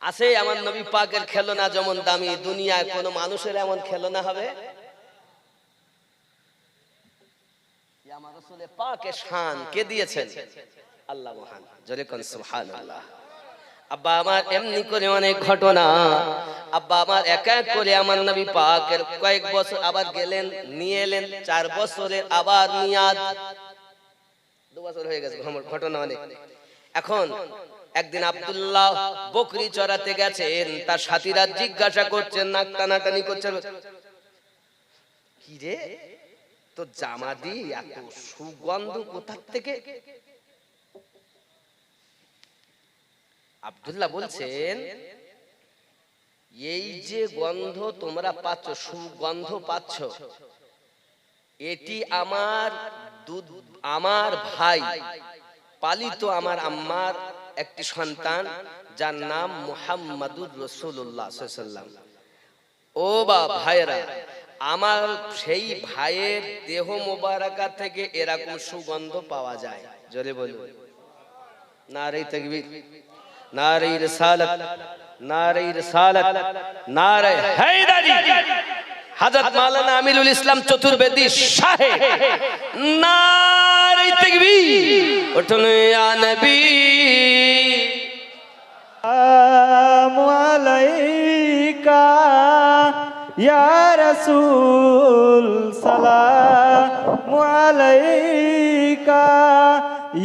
আছে আমার নবী পাকের খেলনা যেমন দামি, দুনিয়ায় কোন মানুষের এমন খেলনা হবে? আমার রাসূলের পাকের শান কে দিয়েছেন? আল্লাহ মহান, জোরে কোন সুবহানাল্লাহ। আব্বা আমার এমনি করে অনেক ঘটনা, আব্বা আমার এক এক করে আমার নবী পাকের কয়েক বছর আবার গেলেন, নিয়ে এলেন, 4 বছরের আবার মিয়াদ, 2 বছর হয়ে গেছে ঘটনা অনেক। এখন একদিন আব্দুল্লাহ বকরি চড়াতে গেছেন, তার সাথীরা জিজ্ঞাসা করছেন, নাক টানাটানি করছেন, কি রে তো জামাদি এত সুগন্ধ কোথা থেকে? আব্দুল্লাহ বলছেন, এই যে গন্ধ তোমরা পাচ্ছ, সুগন্ধ পাচ্ছ, এটি আমার ভাই পালিত আমার আম্মার একটি সন্তান যার নাম মুহাম্মাদুর রাসূলুল্লাহ সাল্লাল্লাহু আলাইহি ওয়াসাল্লাম। ও বা ভাইরা, আমার সেই ভাইয়ের দেহ মোবারকা থেকে এরকম সুগন্ধ পাওয়া যায়। জোরে বলুন নারে তাকবীর, নারে রিসালাত, নারে রিসালাত, নারে হায়দারি। হযরত মাওলানা আমিনুল ইসলাম চতুর্বেদী সাহেব, নারে তাকবীর, উঠুন ইয়া নবী। আসসালামু আলাইকা ইয়া রাসূল, সালামু আলাইকা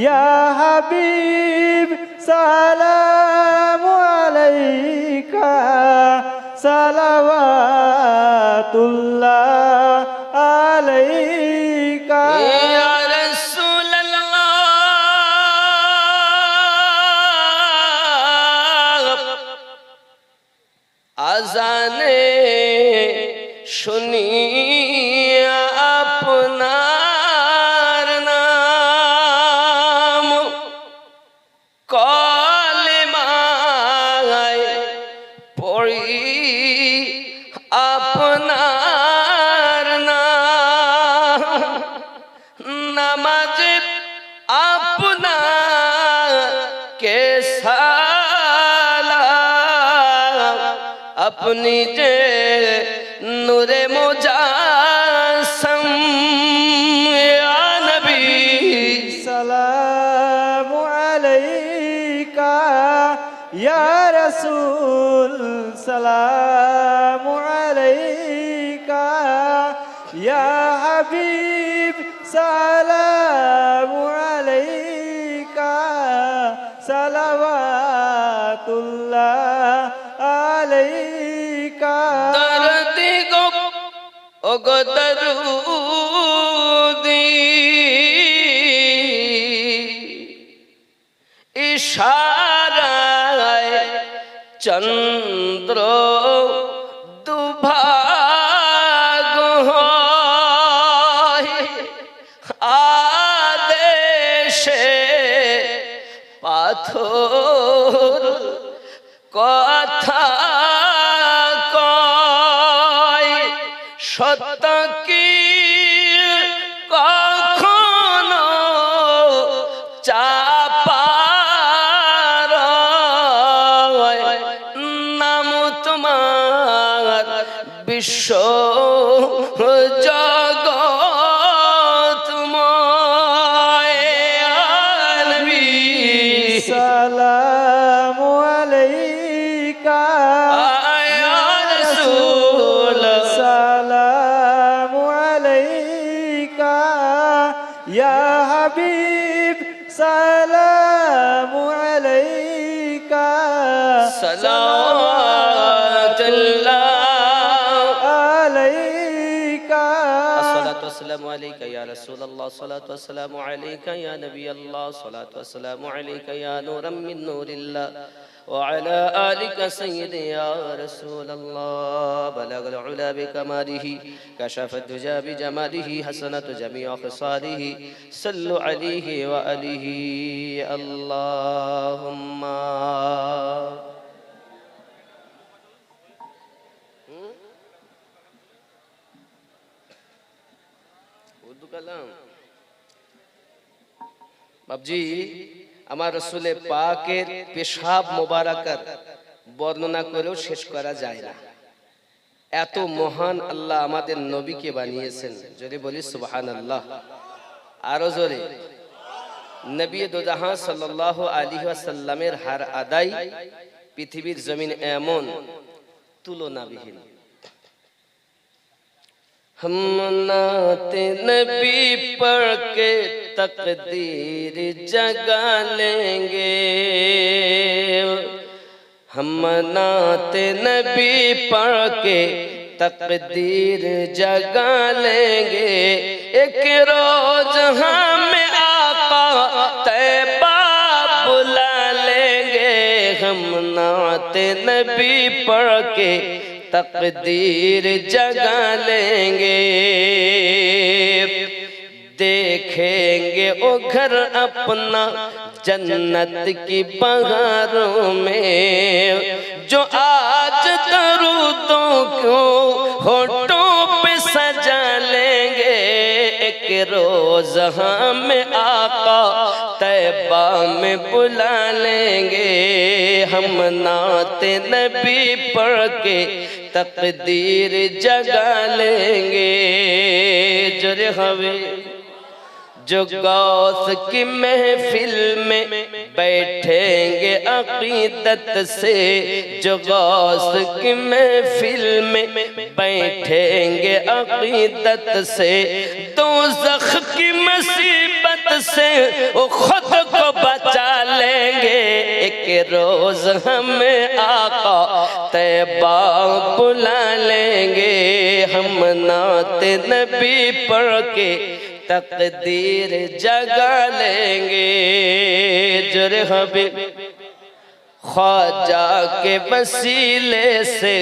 ইয়া হাবিব, সালামু আলাইকা, সালাওয়াতুল্লাহ আলাইকা ইয়া রাসূলুল্লাহ। আজানে শুনি আপনার নাম, কলেমায় পড়ি আপনার নাম, নামাজে আপনাকে সালাম, আপনি যে নূরে মুজাসসাম, ইয়া নবী সালামু আলাইকা ইয়া रसूल सलाम अलैका या हबीब सलाम अलैका सलावातुल्लाह अलैका दर्दी गो ओ गो दरूदी इशाराए चंद्र दुभाग হয় আদেশে পাথর কথা কয় সত্য কি কখনো চাপার নাম তোমার বিশ্ব জগৎময় নবী সালাম আলাইকা ইয়া রাসূল সালাম আলাইকা ইয়া হাবিব সালাম আলাইকা সালাওয়াতুল্লাহ আলাইকা الصلاة والسلام عليك يا رسول الله الصلاة والسلام عليك يا نبي الله الصلاة والسلام عليك يا نورا من نور الله وعلى آلك سيدي يا رسول الله بلغ العلا بكماله كشف الدجى بجماله حسنة جميع خصاله صلوا عليه وآله اللهم উর্দু কালাম বাবজি আমার রসুলে পাকের পেশাব মোবারকার বর্ণনা করেও শেষ করা যায় না এত মহান আল্লাহ আমাদের নবীকে বানিয়েছেন যদি বলি সুবহানাল্লাহ আরো জোরে নবী দোজাহান সাল্লাল্লাহু আলাইহি ওয়াসাল্লামের হার আদায় পৃথিবীর জমিন এমন তুলনাবিহীন हम नाते नबी पढ़ के तकदीर जगा लेंगे हम नाते नबी पढ़ के तकदीर जगा लेंगे एक रोज हमें आका तैबा बुला लेंगे हम नाते नबी पढ़ के तकदीर जगा लेंगे देखेंगे वो घर अपना जन्नत की बहारों में जो आज दरूदों को होठों पे सजा लेंगे एक रोज हमें आका तैबा में बुला लेंगे हम नाते नबी पढ़ के तकदीर जगा लेंगे जरे हवे जो गौस की महफिल में बैठेंगे अकीदत से जो गौस की महफिल में बैठेंगे अकीदत से दोज़ख की मुसीबत से वो खुद को बचा लेंगे एक रोज हमें आका तैबा बुला लेंगे हम नाते नबी पढ़ के तकदीर जगा लेंगे जरे हबीब ख्वाजा के वसीले से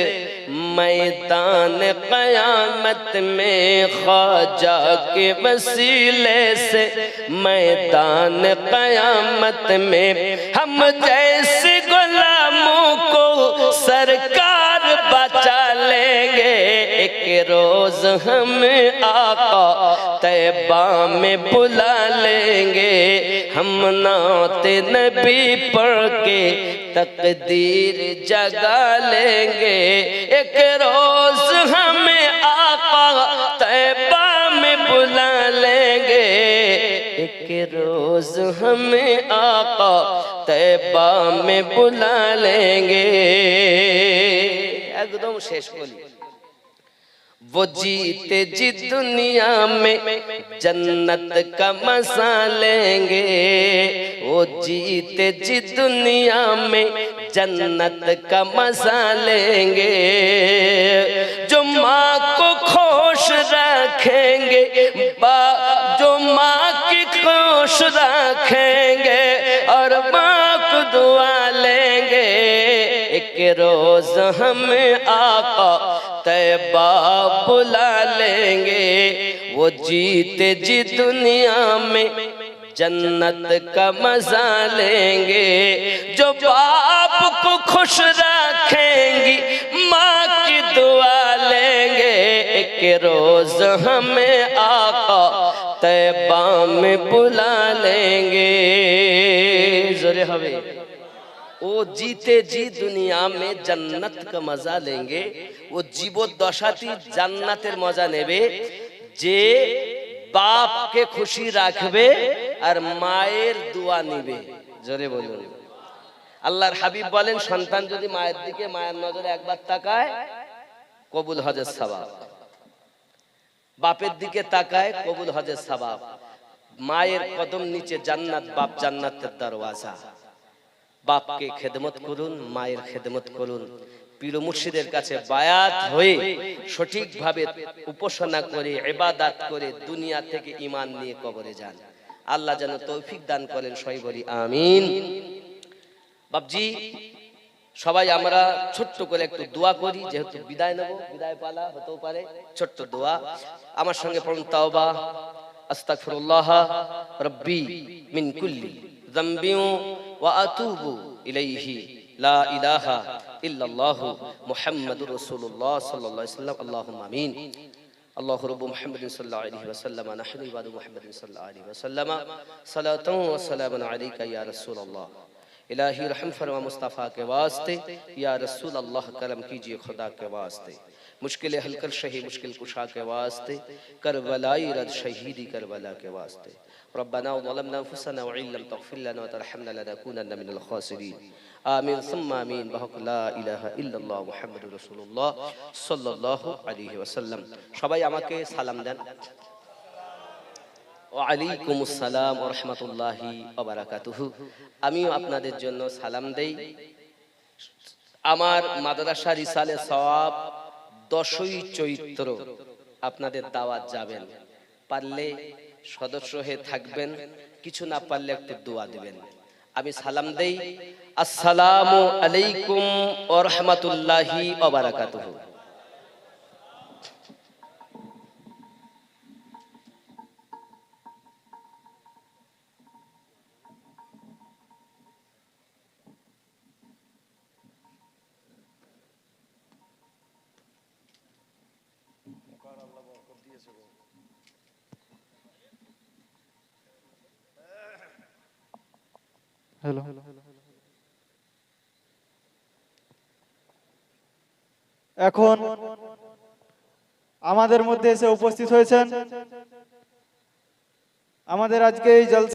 मैदान क़यामत में ख्वाजा के वसीले से मैदान क़यामत में हम जैसे गुलामों को सरकार बचा लेंगे एक रोज हमें आका तैबा में बुला लेंगे हम नाते नबी पढ़ के तकदीर जगा लेंगे एक रोज हमें आका तैबा में बुला लेंगे एक रोज हमें आका तैबा में बुला लेंगे। एकदम शेष बोली। वो जीते जी दुनिया में जन्नत का मजा लेंगे, वो जीते जी दुनिया में जन्नत का मजा लेंगे। जो माँ को खुश रखेंगे, जो माँ की खुश रखेंगे और माँ को दुआ लेंगे, एक रोज हमें आका तैबा बुला लेंगे। वो जीते जी दुनिया में जन्नत का मजा लेंगे। जो बाप को खुश रखेंगी, माँ की दुआ लेंगे, एक रोज हमें आका तैबा में बुला लेंगे। जोरे हवे ও জিতে জি দুনিয়া মে জান্নাত কা মজা লেंगे। ও জীবদ্দশাতে জান্নাতের মজা নেবে যে বাপকে খুশি রাখবে আর মায়ের দোয়া নেবে। জোরে বলুন। আল্লাহর হাবিব বলেন, সন্তান যদি মায়ের দিকে মায়ের নজরে একবার তাকায় কবুল হজের সওয়াব, বাপের দিকে তাকায় কবুল হজের সওয়াব। মায়ের কদম নিচে জান্নাত, বাপ জান্নাতের দরওয়াজা। বাপকে খেদমত করুন, মায়ের খেদমত করুন। পীর মুর্শিদের কাছে বায়াত হয়ে সঠিকভাবে উপাসনা করে ইবাদত করে দুনিয়া থেকে ঈমান নিয়ে কবরে যান। আল্লাহ যেন তৌফিক দান করেন, সবাই বলি আমিন। বাপজি, সবাই আমরা ছোট্ট করে একটু দোয়া করি, যেহেতু বিদায় নেব, বিদায় পালা হতেও পারে। ছোট্ট দোয়া আমার সঙ্গে পড়ুন। তাওবা আস্তাগফিরুল্লাহ রাব্বি মিন কুল্লি যামবিন ওয়া আতুবু ইলাইহি লা ইলাহা ইল্লাল্লাহু মুহাম্মাদুর রাসূলুল্লাহ সাল্লাল্লাহু আলাইহি ওয়াসাল্লাম। আল্লাহুম্মা আমিন। আল্লাহু রাব্বু মুহাম্মাদিন সাল্লাল্লাহু আলাইহি ওয়াসাল্লাম নাহনু ইবাদু মুহাম্মাদিন সাল্লাল্লাহু আলাইহি ওয়াসাল্লাম সালাতান ওয়া সালামান আলাইকা ইয়া রাসূলুল্লাহ। इलाही रहम फरमा मुस्तफ़ा के वास्ते, या रसूल अल्लाह करम कीजिए खुदा के वास्ते। मुश्किल हल कर शही मुश्किल कुशा के वास्ते, करबलाई रद शहीदी करबला के वास्ते। रब्बना ज़लमना अनफुसना व इन लम तग़फिर लना व तरहमना लनकुनन्ना मिनल खासिरीन। आमीन सुम्मा आमीन। बहक ला इलाहा इल्लल्लाह मुहम्मदुर रासूलुल्लाह सल्लल्लाहु अलैहि वसल्लम। সবাই আমাকে সালাম দেন। ওয়ালাইকুম আসসালাম ওয়া রাহমাতুল্লাহি ওয়া বারাকাতুহু। আমিও আপনাদের জন্য সালাম দেই। আমার মাদ্রাসা রিসালে সওয়াব 10ই চৈত্র আপনাদের দাওয়াত যাবেন। পারলে সদস্য হয়ে থাকবেন, কিছু না পারলে একটু দোয়া দিবেন। আমি সালাম দেই। আসসালামু আলাইকুম ওয়া রাহমাতুল্লাহি ওয়া বারাকাতুহু। হ্যালো, এখন আমাদের মধ্যে এসে উপস্থিত হয়েছেন আমাদের আজকে এই জলসা